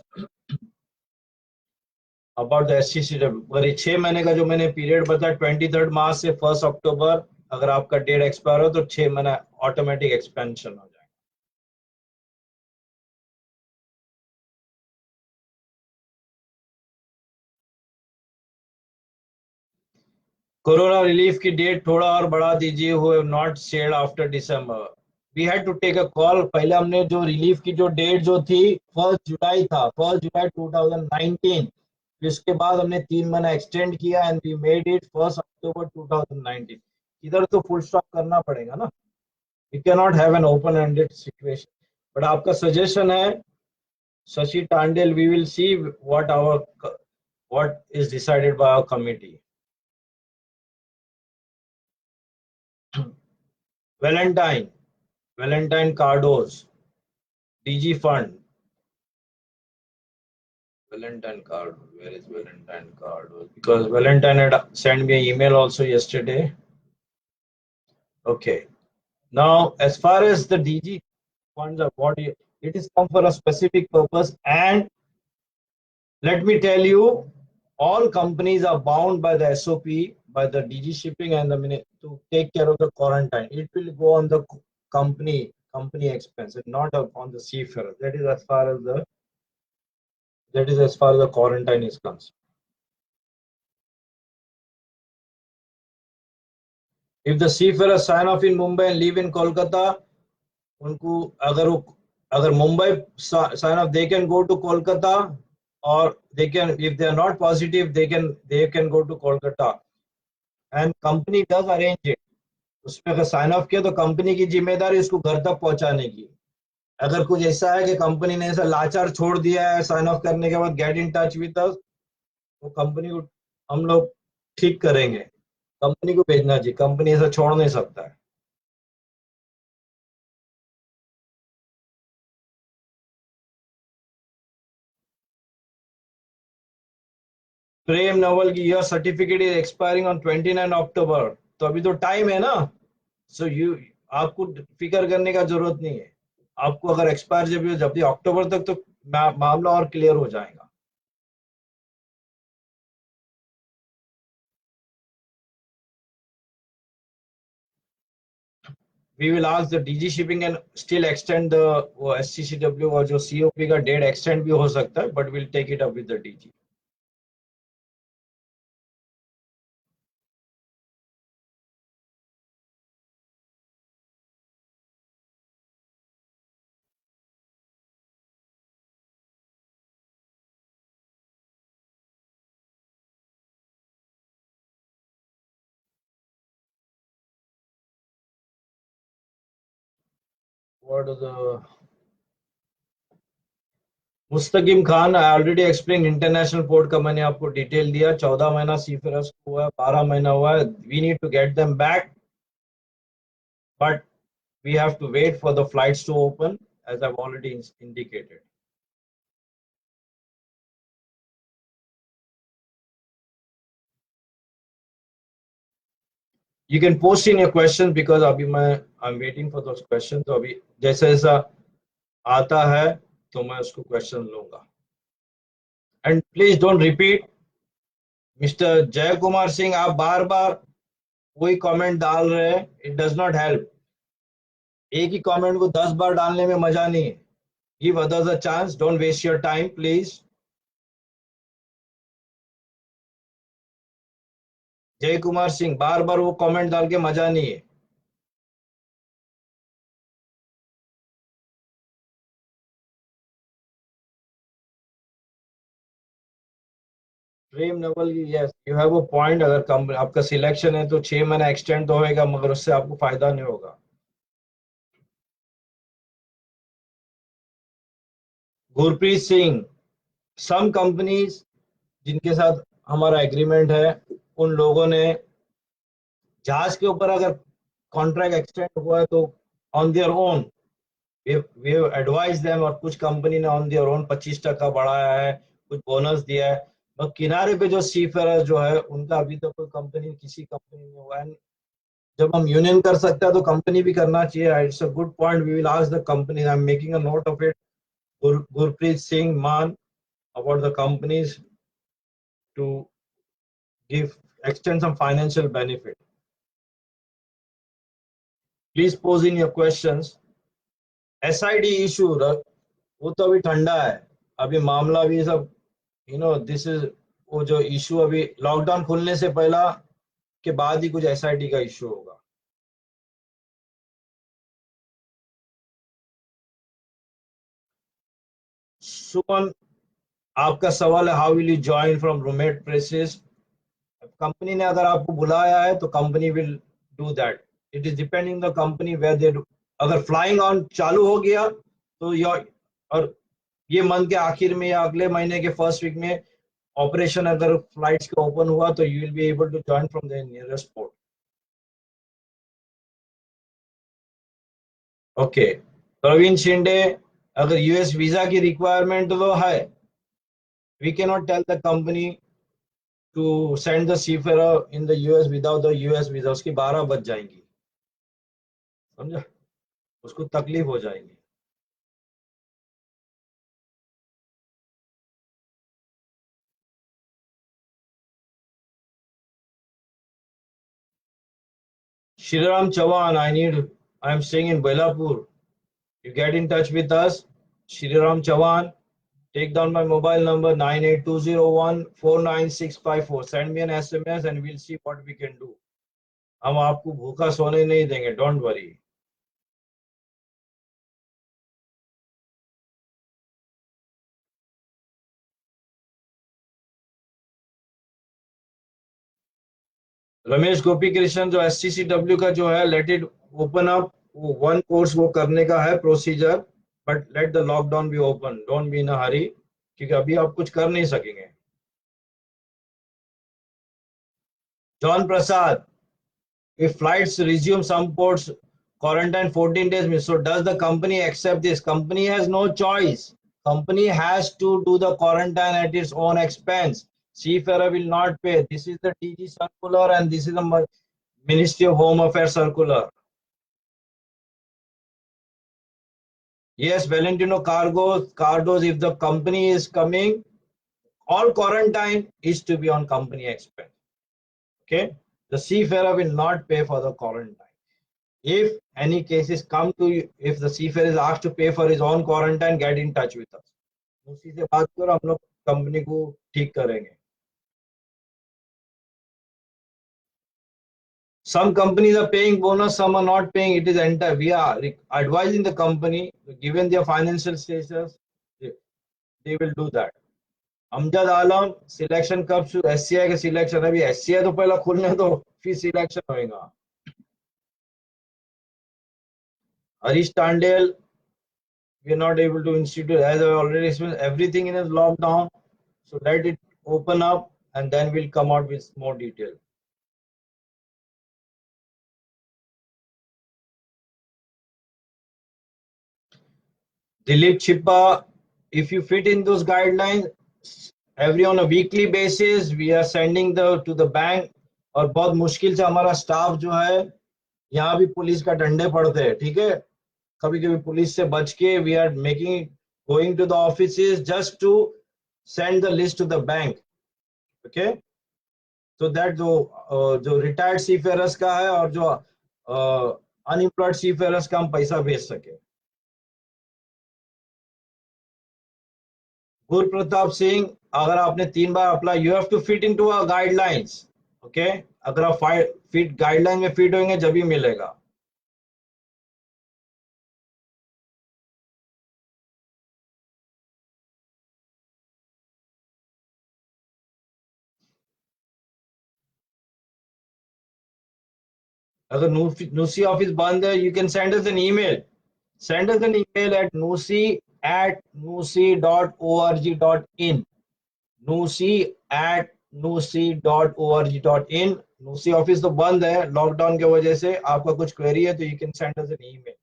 about the STCW. अगर ये 6 महीने का जो मैंने period बताया 23 मार्च से 1 अक्टूबर, अगर आपका डेट एक्सपायर हो तो 6 महीना ऑटोमेटिक एक्सपेंशन हो जाएगा. कोरोना रिलीफ की डेट थोड़ा और बढ़ा दीजिए. Who have not said after December. We had to take a call. पहले हमने जो रिलीफ की जो डेट जो थी 1 जुलाई था, 1 जुलाई 2019. इसके बाद हमने 3 महीना एक्सटेंड किया and we made it 1 October 2019. इधर तो फुल स्टॉप करना पड़ेगा ना. We can not have an open ended situation. But आपका सजेशन है Shashi Tandel, we will see what what is decided by our committee. Valentine Cardos, DG Fund. Valentine Card, where is Valentine Cardos? Because Valentine had sent me an email also yesterday. Okay. Now, as far as the DG funds are body, it is come for a specific purpose. And let me tell you, all companies are bound by the SOP, by the DG shipping and the minute to take care of the quarantine. It will go on the company expense, and not on the seafarer. That is as far as the quarantine is concerned. If the seafarer sign off in Mumbai and leave in Kolkata, उनको अगर Mumbai sign off, they can go to Kolkata, or they can, if they are not positive, they can go to Kolkata, and company does arrange it. उसमें अगर sign off किया तो company की जिम्मेदारी उसको घर तक पहुंचाने की. अगर कुछ ऐसा है कि कंपनी ने ऐसा लाचार छोड़ दिया है साइन ऑफ करने के बाद, get in touch with us, तो कंपनी को हम लोग ठीक करेंगे. कंपनी को भेजना चाहिए, कंपनी ऐसा छोड़ नहीं सकता है. प्रेम नवल की your certificate is expiring on 29 अक्टूबर. तो अभी तो टाइम है ना, सो आपको फिक्र करने का जरूरत नहीं है. आपको अगर एक्सपायर जब अक्टूबर तक, तो मामला और क्लियर हो जाएगा. We will ask the DG shipping and still extend the SCCW और जो COP का डेट एक्सटेंड भी हो सकता है, but we'll take it up with the DG. What is the Mustakim Khan, I already explain international port का मैंने आपको डिटेल दिया. 14 महीना सीफेरर्स को हुआ है, 12 महीना हुआ है. We need to get them back, but we have to wait for the flights to open, as I have already indicated. You can post in your questions because अभी I'm waiting for those questions. तो अभी जैसा जैसा आता है तो मैं उसको क्वेश्चन लूंगा. And please don't repeat. Mister जय कुमार सिंह, आप बार बार वही कमेंट डाल रहे हैं. It does not help. एक ही कमेंट को 10 बार डालने में मजा नहीं है. Give others a chance. Don't waste your time please. Jai Kumar Singh, बार बार वो कमेंट डाल के मजा नहीं है. Prem Naval, yes you have a point. अगर आपका सिलेक्शन है तो 6 महीना एक्सटेंड तो होएगा, मगर उससे आपको फायदा नहीं होगा. गुरप्रीत सिंह, सम कंपनीज जिनके साथ हमारा एग्रीमेंट है, उन लोगों ने जहाज के ऊपर अगर कॉन्ट्रैक्ट एक्सटेंड हुआ है तो on their own we have advise them. और कुछ कंपनी ने ऑन देयर ओन 25% बढ़ाया है, कुछ बोनस दिया है. और किनारे पे जो सीफेरर जो है, उनका अभी तक कोई कंपनी किसी कंपनी में हुआ है. जब हम यूनियन कर सकते हैं तो कंपनी भी करना चाहिए. It's a good point. We will ask the company. I am making a note of it. Gurpreet Singh Mann, about the companies to extend some financial benefit. Please pose in your questions. SID issue, वो तो अभी ठंडा है. अभी मामला भी सब this is वो जो इशू अभी लॉकडाउन खुलने से पहला के बाद ही कुछ SID का इशू होगा. सुमन, आपका सवाल है how will you join from remote places. Company ने अगर आपको बुलाया है तो company will do that. It is depending the company where they. अगर फ्लाइंग ऑन चालू हो गया तो और ये मंथ के आखिर में या अगले महीने के फर्स्ट वीक में ऑपरेशन अगर फ्लाइट्स का ओपन हुआ तो you will be able to join from the nearest port. Okay, Praveen Shinde, अगर यूएस वीजा की रिक्वायरमेंट तो है, we can not tell the company to send the seafarer in the US without the US visa. उसकी 12 बज जाएंगी, समझा, उसको तकलीफ हो जाएगी. Shriram Chavan, I'm staying in Belapur. You get in touch with us, Shriram Chavan. Take down my mobile number 9820149654. Send me an SMS and we'll see what we can do. हम आपको भूखा सोने नहीं देंगे, डोंट वरी. रमेश गोपी कृष्ण, जो SCCW का जो है, लेट इट ओपन अप. वो वन कोर्स वो करने का है procedure, but let the lockdown be open, don't be in a hurry, क्योंकि अभी आप कुछ कर नहीं सकेंगे. John Prasad, if flights resume some ports quarantine 14 days, so does the company accept this? Company has no choice. Company has to do the quarantine at its own expense. Seafarer will not pay. This is the DG circular and this is the Ministry of Home Affairs circular. Yes, Valentino Cardos, if the company is coming, all quarantine is to be on company expense. Okay, the seafarer will not pay for the quarantine. If any cases come to you, if the seafarer is asked to pay for his own quarantine, get in touch with us. उसी से बात करो, हम लोग company को ठीक करेंगे. Some companies are paying bonus, some are not paying. It is entire. We are advising the company, given their financial status, they will do that. Amjad Alam, selection कब शुरू? SCI के सिलेक्शन अभी SCI तो पहला खुलने दो, फिर सिलेक्शन होएगा. Harish टांडेल, we are not able to institute, as I already explained, everything in a lockdown. So let it open up and then we'll come out with more detail. Dilip Chippa, if you fit in those guidelines, every on a weekly basis we are sending to the bank. और बहुत मुश्किल से हमारा staff जो है, यहाँ भी police का डंडे पड़ते हैं, ठीक है, कभी कभी पुलिस से बच के we are making going to the offices just to send the list to the bank. Okay, so that जो रिटायर्ड सीफेयरर्स का है और जो अनएम्प्लॉयड सीफेयरर्स का हम पैसा भेज सके. गुरु प्रताप सिंह, अगर आपने 3 बार apply, you have to fit into our guidelines. Okay, अगर आप फिट गाइडलाइन में फिट होंगे जब ही मिलेगा. अगर नूसी ऑफिस बंद है, you can send us an email. Send us an email at nusi@nusi.org.in. nusi@nusi.org.in. nusi office तो बंद है लॉकडाउन की वजह से. आपका कुछ क्वेरी है तो you can send us an email.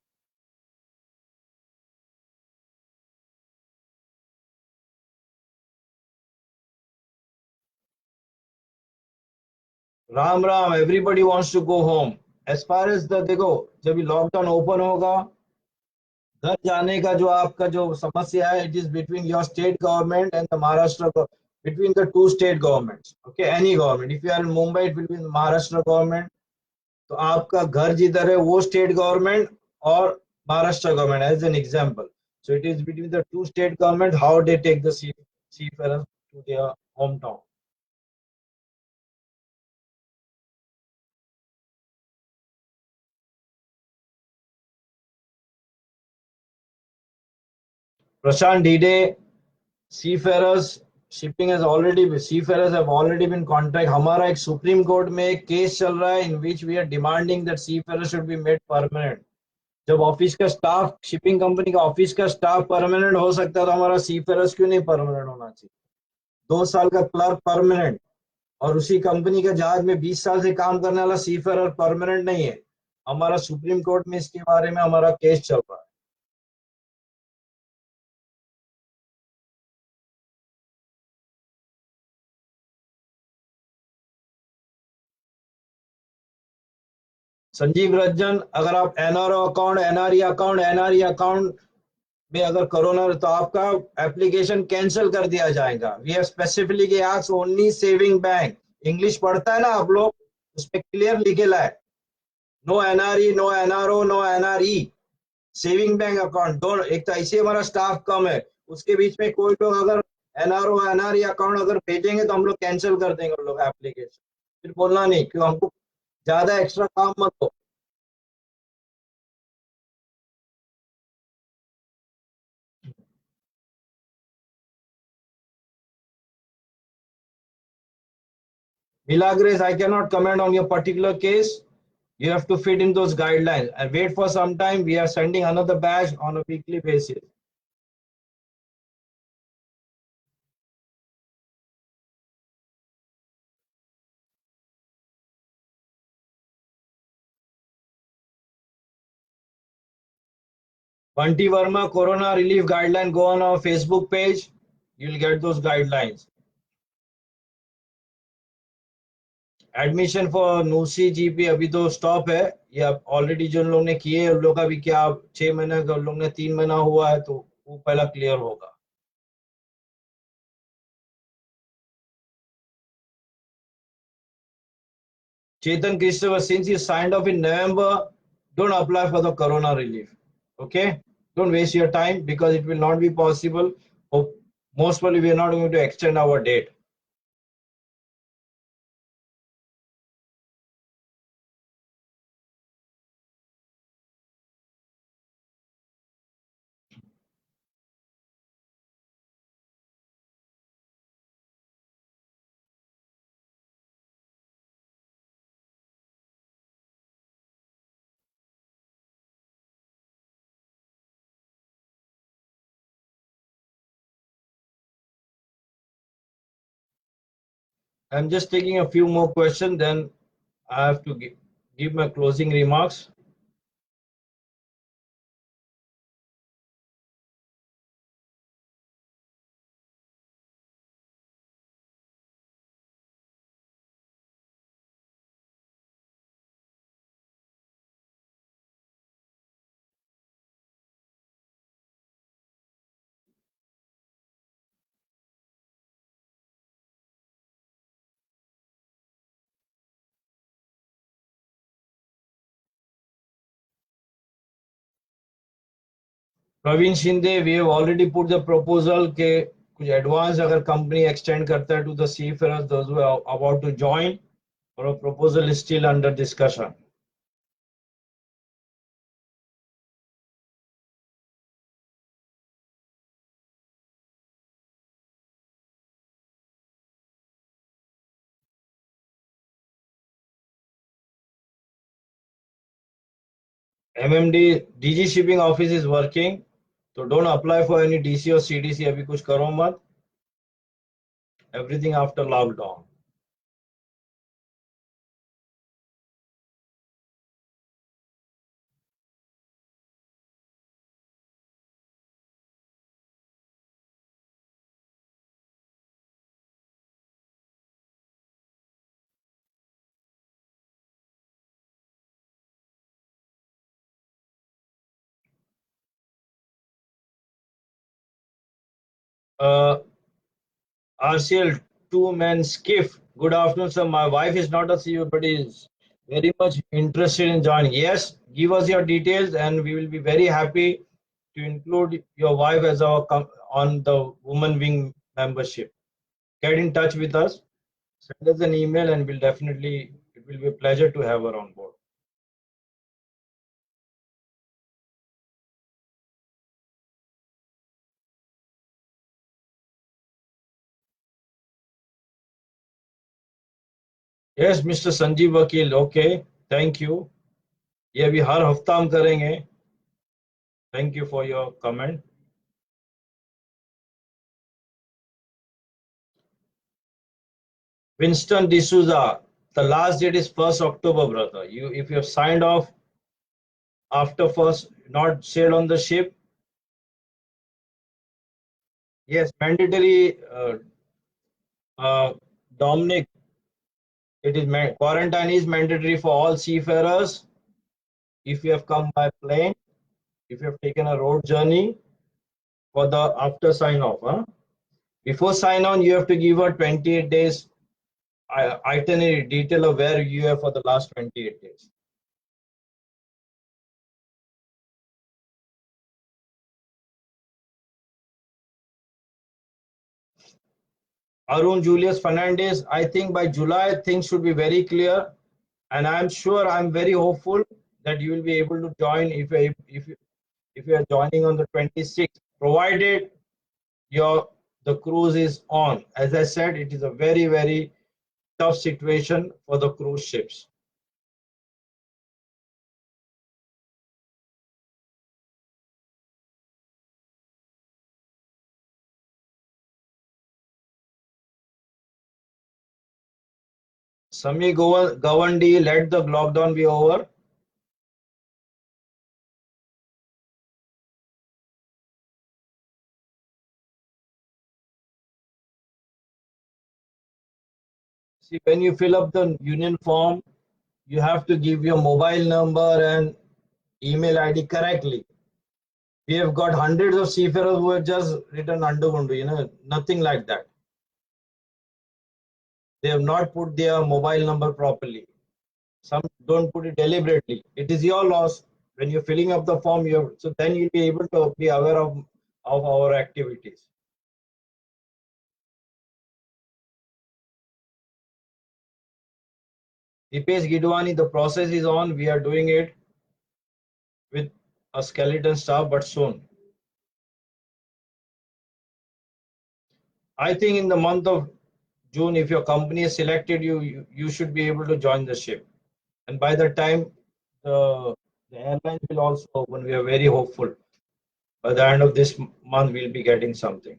Ram Ram, everybody wants to go home. As far as the, देखो, जब लॉकडाउन ओपन होगा, घर जाने का जो आपका जो समस्या है, it is between your state government and the Maharashtra, between the two state governments. Okay, any government. If you are in Mumbai, it will be the Maharashtra government. तो आपका घर जिधर है वो स्टेट गवर्नमेंट और Maharashtra government, as an example. So it is between the two state government how they take the seafarers to their hometown. Prashant Dide, seafarers shipping has already been, seafarers have already been contract. हमारा एक supreme court में एक case चल रहा है in which we are demanding that seafarers should be made permanent. जब office का staff, shipping company का ऑफिस का स्टाफ परमानेंट हो सकता है, तो हमारा सीफेरर्स क्यों नहीं परमानेंट होना चाहिए? 2 साल का क्लर्क परमानेंट, और उसी कंपनी के जहाज में 20 साल से काम करने वाला सीफेयर परमानेंट नहीं है। हमारा सुप्रीम कोर्ट में इसके बारे में हमारा केस चल रहा है। संजीव रंजन, अगर आप एनआरओ अकाउंट, एनआरई अकाउंट में अगर करोना तो आपका एप्लीकेशन कैंसिल कर दिया जाएगा। We have specifically asked only saving bank. English पढ़ता है ना आप लोग, उसमें क्लियर लिखेला है, no NRE, no NRO, no NRE, saving bank account. दोनों, एक तो ऐसे हमारा स्टाफ कम है, उसके बीच में कोई लोग अगर एनआरओ एनआरई अकाउंट अगर भेजेंगे तो हम लोग कैंसिल कर देंगे उन लोग एप्लीकेशन। फिर बोलना नहीं क्यों, हमको ज्यादा एक्स्ट्रा काम मत दो। Milagres, I cannot comment on your particular case. You have to fit in those guidelines and wait for some time. We are sending another batch on a weekly basis. Bunty Verma, Corona Relief Guideline, go on our Facebook page. You'll get those guidelines. Admission for NUSI GP अभी तो stop है, या already जो लोग ने किए उन लोग का भी क्या 6 महीने का, उन लोग ने 3 महीना हुआ है तो वो पहला क्लियर होगा। Chetan Christopher, since you signed off in November, don't apply for the corona relief. Okay? Don't waste your time because it will not be possible. Most probably, we are not going to extend our date. I'm just taking a few more questions, then I have to give my closing remarks. Praveen Shinde, we have already put the proposal के कुछ advance अगर company extend करता है to the seafarers, those who are about to join, our proposal is still under discussion. MMD DG shipping office is working, so don't apply for any DC or CDC. अभी कुछ करो मत. Everything after lockdown. RCL 2-man skiff. Good afternoon, sir. My wife is not a CEO, but is very much interested in joining. Yes, give us your details, and we will be very happy to include your wife as our on the woman wing membership. Get in touch with us, send us an email, and we'll definitely, it will be a pleasure to have her on board. Yes, Mr. Sanjeev Vakil. Okay, thank you. ये भी हर हफ्ता हम करेंगे. Thank you for your comment. Winston D'Souza, the last date is 1st October, brother. If you have signed off after first, not sailed on the ship, yes, mandatory. Dominic, it is quarantine is mandatory for all seafarers. If you have come by plane, if you have taken a road journey, for the after sign off, huh? Before sign on, you have to give a 28 days itinerary detail of where you are for the last 28 days. Arun Julius Fernandez, I think by July things should be very clear, and I'm sure, I'm very hopeful that you will be able to join if you are joining on the 26th, provided the cruise is on. As I said, it is a very tough situation for the cruise ships. Sami Gawandi, let the lockdown be over. See, when you fill up the union form, you have to give your mobile number and email ID correctly. We have got hundreds of seafarers who have just written Andugundu, nothing like that. They have not put their mobile number properly. Some don't put it deliberately. It is your loss. When you're filling up the form, so then you'll be able to be aware of our activities. Dipesh Gidwani, the process is on. We are doing it with a skeleton staff, but soon. I think in the month of June, if your company is selected, you should be able to join the ship. And by the time the airlines will also open, we are very hopeful. By the end of this month, we'll be getting something.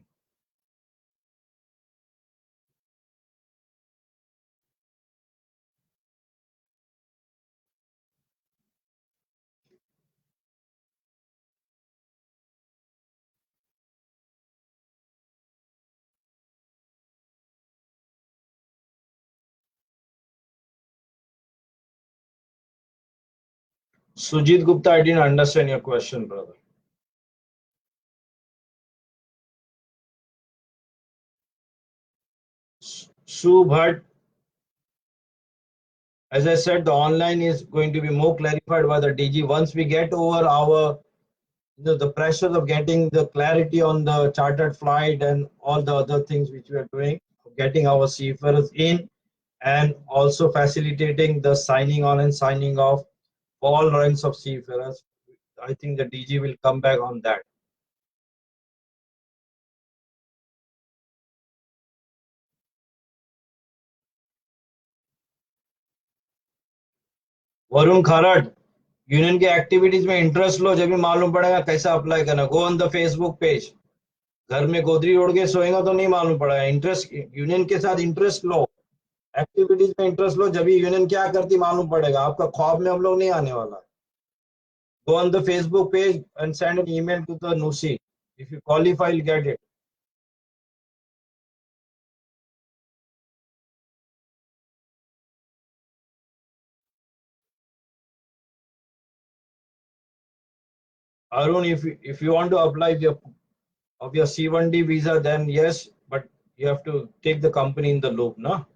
Sujit Gupta, I didn't understand your question, brother. Sue Bhatt, as I said, the online is going to be more clarified by the DG. Once we get over the pressure of getting the clarity on the chartered flight and all the other things which we are doing, getting our seafarers in, and also facilitating the signing on and signing off for all ranks of seafarers. I think the DG will come back on that. Varun Kharar, union के activities में interest लो, जब भी मालूम पड़ेगा कैसा apply करना. Go on the Facebook page. घर में गोदरी ओढ़ के सोएगा तो नहीं मालूम पड़ेगा. इंटरेस्ट, यूनियन के साथ इंटरेस्ट लो, एक्टिविटीज में इंटरेस्ट लो, जब भी यूनियन क्या करती मालूम पड़ेगा. आपका ख्वाब में हम लोग नहीं आने वाला. Go on the Facebook page and send an email to the NUSI. If you qualify, you'll get it. Arun, if you want to apply of your C1D visa, then yes, but you have to take the company in the loop, no?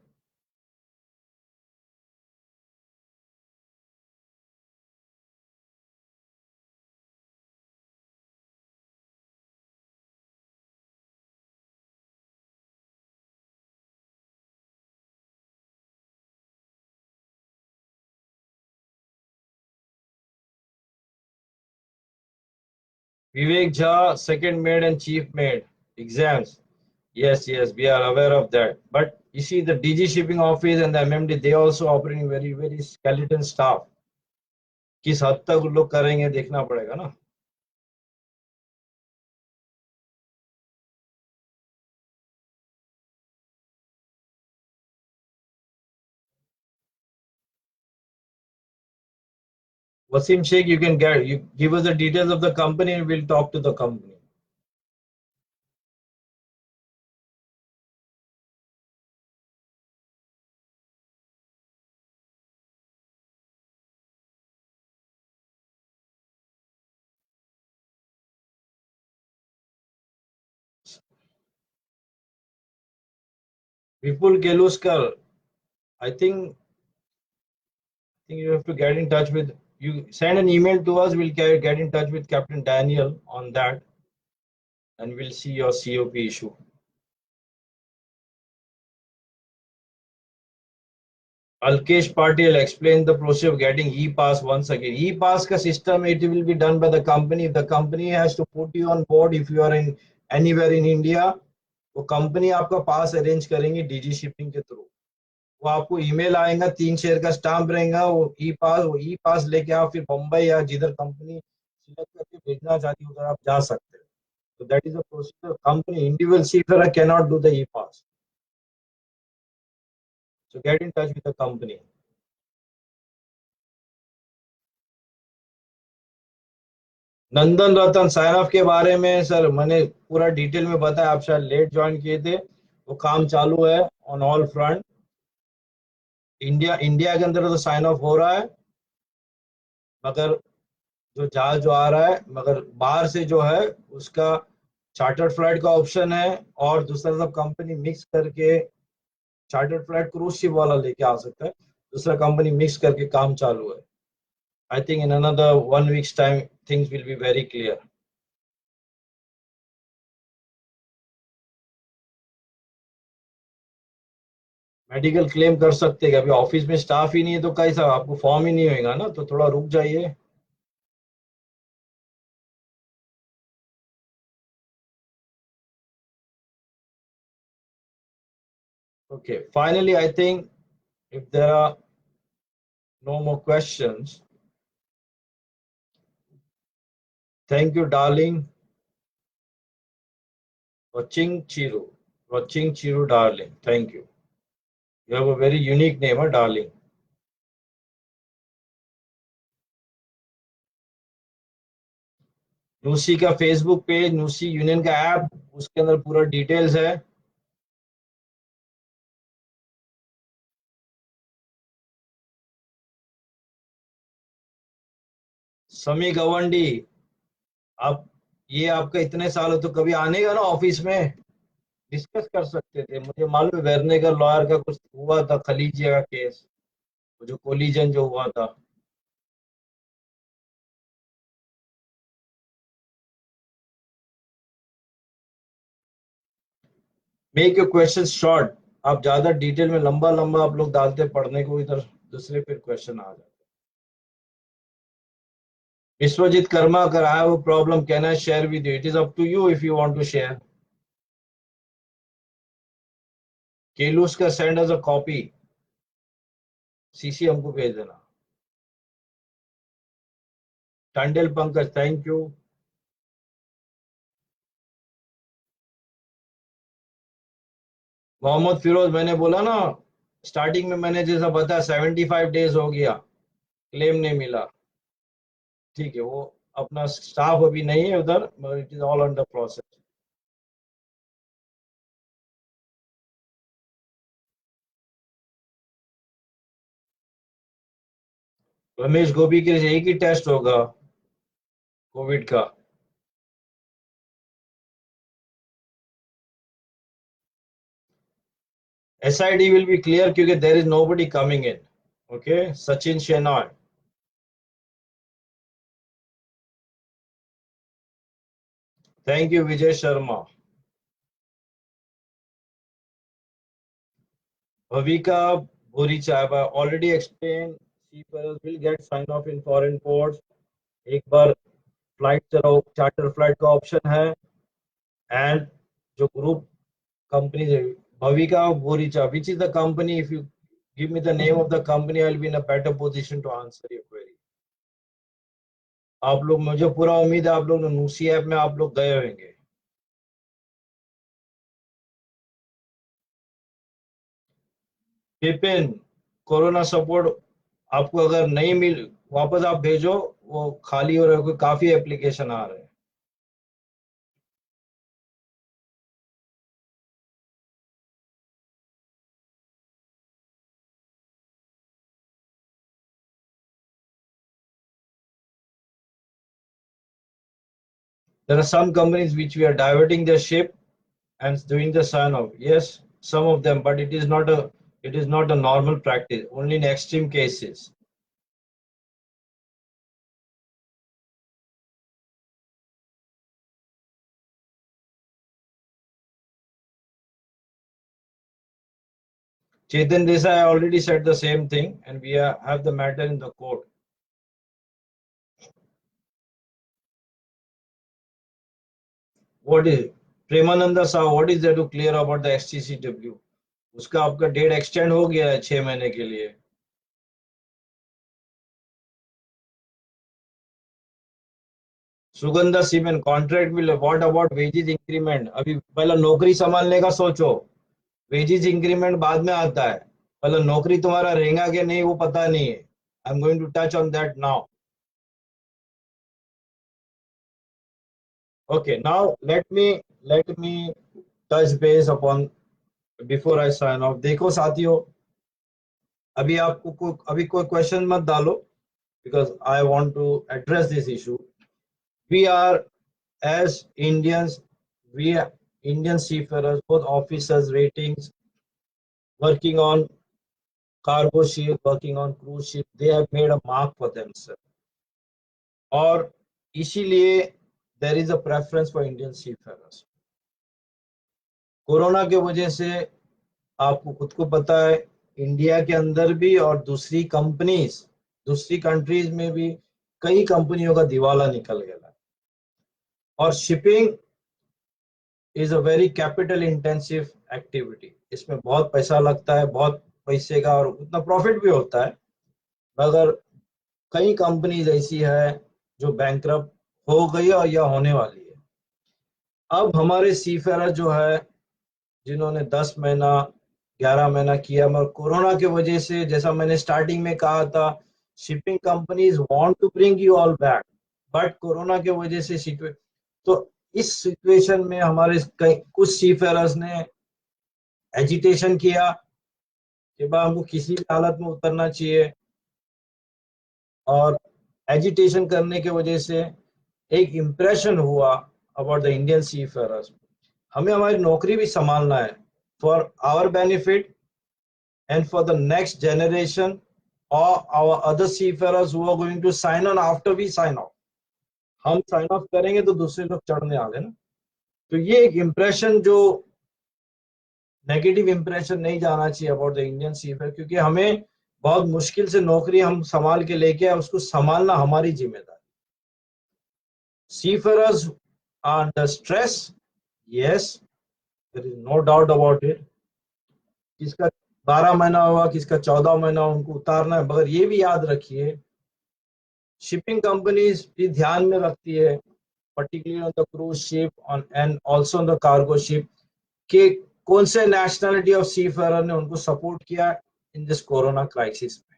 Vivek Jha, second mate and chief mate exams. Yes, we are aware of that. But you see, the DG shipping office and the MMD, they also operating very skeleton staff. किस हद तक लोग करेंगे देखना पड़ेगा ना. Wasim Sheikh, you give us the details of the company and we'll talk to the company. Vipul Keluskar, I think you have to get in touch with, you send an email to us, we'll get in touch with Captain Daniel on that and we'll see your COP issue. Alkesh Patil explained the process of getting e-pass once again. E-pass ka system, it will be done by the company. The company has to put you on board if you are in anywhere in India. वो company आपका पास arrange करेंगे DG shipping के through. वो आपको email आएगा 3 share का stamp रहेगा वो ई पास लेके आप फिर बम्बई या जिधर कंपनी सिलेक्ट करके भेजना चाहती है उधर आप जा सकते हैं. So that is the procedure. Company individual seafarer cannot do the e-pass. So get in touch with the company. Nandan Ratan sign off के बारे में सर मैंने पूरा डिटेल में बताया. आप शायद लेट ज्वाइन किए थे. वो काम चालू है ऑन ऑल फ्रंट. इंडिया के अंदर तो साइन ऑफ हो रहा है मगर जो जहाज जो आ रहा है मगर बाहर से जो है उसका चार्टर्ड फ्लाइट का ऑप्शन है और दूसरा सब कंपनी मिक्स करके चार्टर्ड फ्लाइट क्रूज शिप वाला लेके आ सकता है. दूसरा कंपनी मिक्स करके काम चालू है. I think in another 1 week's time things will be very clear. Medical claim कर सकते हैं. अभी ऑफिस में स्टाफ ही नहीं है तो कैसा आपको फॉर्म ही नहीं होगा ना. तो थोड़ा रुक जाइए. Okay, finally, I think if there are no more questions, thank you, darling. Watching Chiru, darling. Thank you. You have a very unique name, darling. नूसी का फेसबुक पेज, नूसी यूनियन का ऐप, उसके अंदर पूरा डिटेल्स है. समी गवंडी, आप ये आपका इतने साल हो तो कभी आने का ना ऑफिस में डिस्कस कर सकते थे. मुझे मालूम है वेरने का लॉयर का कुछ हुआ था खलीजिया का केस, जो कोलिजन जो हुआ था. Make your question short. आप ज्यादा डिटेल में लंबा लंबा आप लोग डालते पढ़ने को इधर दूसरे फिर क्वेश्चन आ जाते. Vishwajit Karmakar, I have a problem, can I share with you? It is up to you if you want to share. केलूस का send as a copy, CC हमको भेज देना. Tandel Pankaj, thank you. मोहम्मद फिरोज, मैंने बोला ना स्टार्टिंग में, मैंने जैसा बताया 75 डेज हो गया, क्लेम नहीं मिला. ठीक है, वो अपना स्टाफ अभी नहीं है उधर मगर it is all under process. Ramesh Gopi के लिए एक ही टेस्ट होगा कोविड का. SID will be clear क्योंकि there is nobody coming in. Okay, Sachin Shenoy. Thank you, Vijay Sharma. Bhavika Bhuricha, I already explained. Seafarers will get sign off in foreign ports. एक बार flight चलाओ, charter flight का option है. And जो group company है Bhavika Bhuricha, which is the company? If you give me the name of the company, I will be in a better position to answer your query. आप लोग, मुझे पूरा उम्मीद है आप लोग नूसी ऐप में आप लोग गए होंगे. विपिन, कोरोना सपोर्ट आपको अगर नहीं मिल वापस आप भेजो, वो खाली हो रहा है, कोई काफी एप्लीकेशन आ रहे हैं। There are some companies which we are diverting their ship and doing the sign off. Yes, some of them, but it is not a normal practice. Only in extreme cases. Chetan Desai already said the same thing, and we have the matter in the court. What is Premananda Saha? What is there to clear about the STCW? उसका आपका date extend हो गया है 6 महीने के लिए। Sugandha cement contract भी, what about wages increment? अभी पहले नौकरी संभालने का सोचो, वेजेस इंक्रीमेंट बाद में आता है। पहले नौकरी तुम्हारा रहेगा कि नहीं वो पता नहीं है। I am going to touch on that now. Okay, now let me touch base upon before I sign off. देखो साथियों, अभी आपको अभी कोई क्वेश्चन मत डालो, because I want to address this issue. We are, as Indians, we are Indian seafarers, both officers, ratings, working on cargo ship, working on cruise ship, they have made a mark for themselves. और इसीलिए there is a preference for Indian seafarers. Corona के वजह से आपको खुद को पता है, इंडिया के अंदर भी और दूसरी कंपनीज, दूसरी कंट्रीज में भी कई कंपनियों का दिवाला निकल गया है। और shipping is a very capital intensive activity. इसमें बहुत पैसा लगता है, बहुत पैसे का, और उतना प्रॉफिट भी होता है, मगर कई कंपनीज ऐसी है जो बैंकरप्ट हो गई और या होने वाली है। अब हमारे सीफेरर जो है, जिन्होंने 10 महीना 11 महीना किया, मगर कोरोना की वजह से, जैसा मैंने स्टार्टिंग में कहा था, shipping companies want to bring you all back, but corona की वजह से तो इस सिचुएशन में हमारे कुछ सीफेरर्स ने एजिटेशन किया कि भाई हमको किसी भी हालत में उतरना चाहिए, और एजिटेशन करने की वजह से एक इम्प्रेशन हुआ अबाउट द इंडियन सीफेरर्स। हमें हमारी नौकरी भी संभालना है, for our benefit and for the next generation or our other seafarers who are going to sign on after we sign off. हम साइन ऑफ करेंगे तो दूसरे लोग चढ़ने आ गए ना। तो ये एक इम्प्रेशन, जो नेगेटिव इम्प्रेशन नहीं जाना चाहिए अबाउट द इंडियन सीफेयर, क्योंकि हमें बहुत मुश्किल से नौकरी हम संभाल के लेके आए, उसको संभालना हमारी जिम्मेदारी। Seafarers are under stress, yes, there is no doubt about it. किसका 12 महीना होगा, किसका 14 महीना, उनको उतारना है, मगर ये भी याद रखिए, शिपिंग कंपनीज भी ध्यान में रखती है, particularly on the cruise ship on and also on the cargo ship, कि कौन से नेशनलिटी ऑफ सीफेयर ने उनको सपोर्ट किया इन दिस कोरोना क्राइसिस में।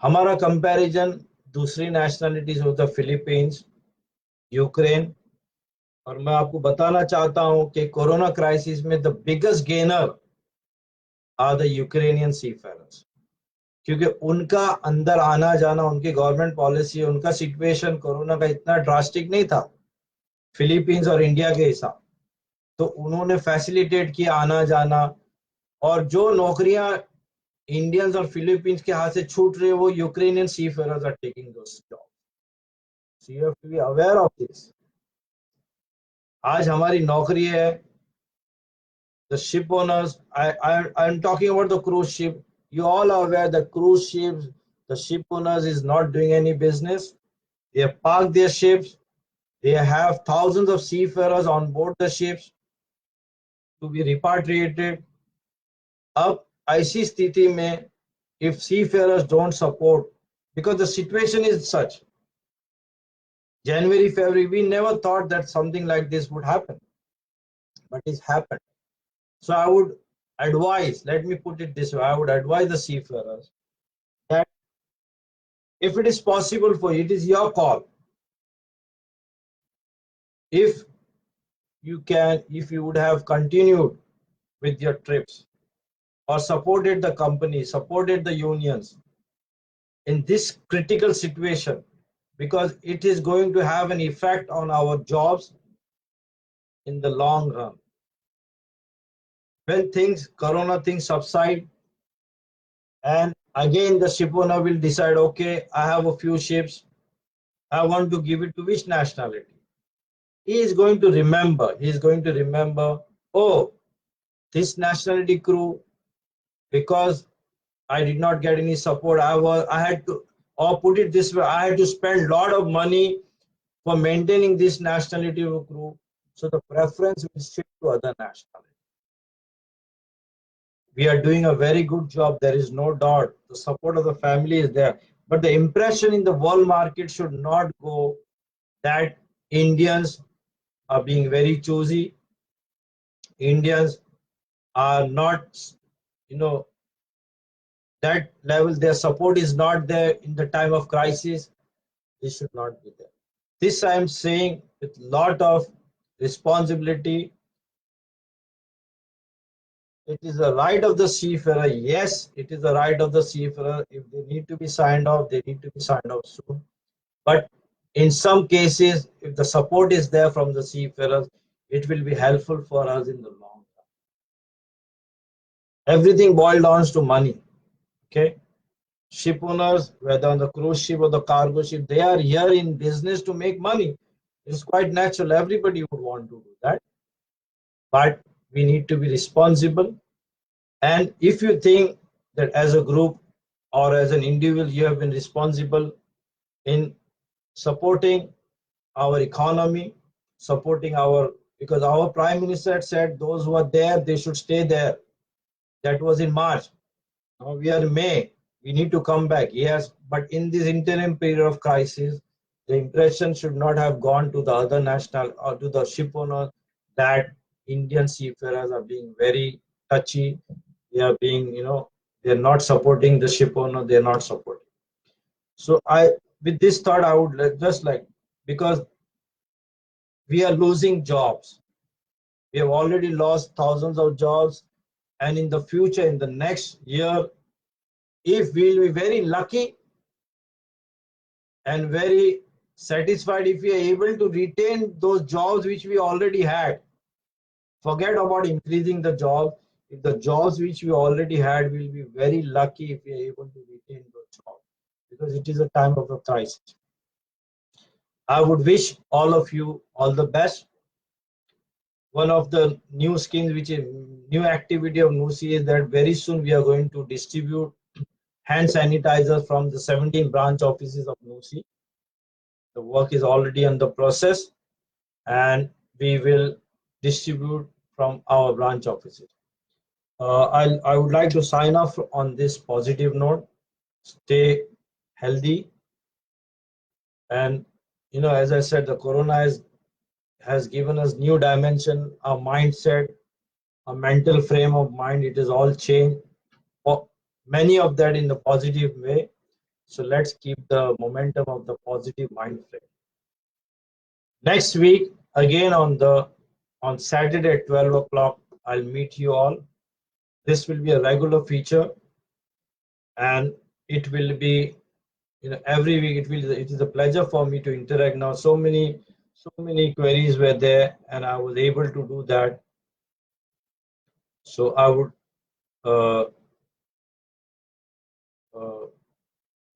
हमारा कंपैरिजन दूसरी नेशनलिटीज होता, फिलीपींस, यूक्रेन, और मैं आपको बताना चाहता हूं कि कोरोना क्राइसिस में the biggest gainer are the Ukrainian seafarers, क्योंकि उनका अंदर आना जाना, उनकी गवर्नमेंट पॉलिसी, उनका सिचुएशन कोरोना का इतना ड्रास्टिक नहीं था फिलीपींस और इंडिया के हिसाब, तो उन्होंने फैसिलिटेट किया आना जाना। और जो नौकरियां इंडियंस और फिलीपींस के हाथ से छूट रही है, वो Ukrainian seafarers are taking those jobs. So you have to be aware of this. आज हमारी नौकरी है, the ship owners, I'm talking about the cruise ship. You all are aware that cruise ships, the ship owners is not doing any business. They have parked their ships. They have thousands of seafarers on board the ships to be repatriated. अब ऐसी स्थिति में, if seafarers don't support, because the situation is such, January, February, we never thought that something like this would happen, but it's happened. So I would advise, let me put it this way, I would advise the seafarers that If it is possible for you, it is your call. If if you would have continued with your trips or supported the company, supported the unions in this critical situation, because it is going to have an effect on our jobs in the long run. When corona things subside, and again the ship owner will decide, okay, I have a few ships, I want to give it to which nationality? He is going to remember, oh, this nationality crew, because I did not get any support, I had to, or put it this way, I had to spend a lot of money for maintaining this nationality crew. So the preference will shift to other nationalities. We are doing a very good job. There is no doubt. The support of the family is there. But the impression in the world market should not go that Indians are being very choosy. Indians are not, that level, their support is not there in the time of crisis. This should not be there. This I am saying with lot of responsibility. It is the right of the seafarer. Yes, it is the right of the seafarer. If they need to be signed off, they need to be signed off soon. But in some cases, if the support is there from the seafarers, it will be helpful for us in the long run. Everything boils down to money. Okay, ship owners, whether on the cruise ship or the cargo ship, they are here in business to make money. It's quite natural. Everybody would want to do that. But we need to be responsible. And if you think that as a group or as an individual, you have been responsible in supporting our economy, supporting because our Prime Minister said those who are there, they should stay there. That was in March. Now we are in May. We need to come back. Yes, but in this interim period of crisis, the impression should not have gone to the other national or to the ship owners that Indian seafarers are being very touchy. They are being, they're not supporting the ship owner. They're not supporting. So with this thought, I would just because we are losing jobs. We have already lost thousands of jobs, and in the future, in the next year, if we'll be very lucky and very satisfied if we are able to retain those jobs which we already had. Forget about increasing the job. If the jobs which we already had, we'll be very lucky if we are able to retain those jobs, because it is a time of a crisis. I would wish all of you all the best. One of the new schemes, which is new activity of NUSI, is that very soon we are going to distribute hand sanitizers from the 17 branch offices of NUSI. The work is already in the process, and we will distribute from our branch offices. I would like to sign off on this positive note. Stay healthy, and as I said, the corona has given us new dimension, our mindset, a mental frame of mind. It is all changed, many of that in the positive way. So let's keep the momentum of the positive mind frame. Next week, again on Saturday at 12 o'clock, I'll meet you all. This will be a regular feature, and it will be, every week. It is a pleasure for me to interact now. So many queries were there, and I was able to do that. So I would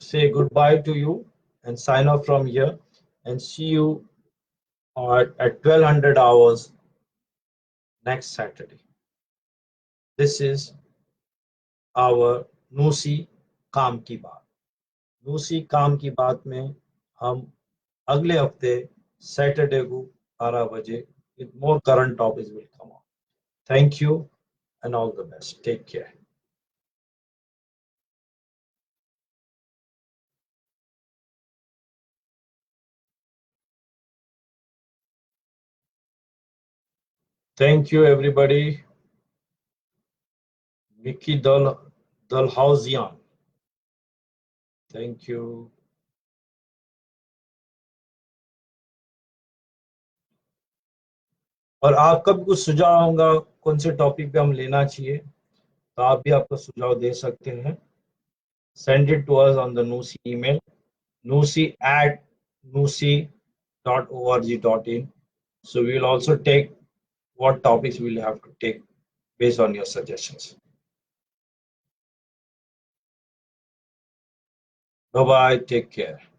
say goodbye to you and sign off from here, and see you at 1200 hours next Saturday. This is our नूसी काम की बात. नूसी काम की बात में हम अगले हफ्ते सैटरडे को 12 बजे with more current topics will come on. Thank you and all the best. Take care. Thank you, everybody. Mickey Dalhousian. Thank you. और आपका भी कुछ सुझाव होगा कौन से टॉपिक पे हम लेना चाहिए, तो आप भी आपका सुझाव दे सकते हैं. Send it to us on the Nusi email, nusi@nusi.org.in. So we will also take what topics we'll have to take based on your suggestions. Bye bye. Take care.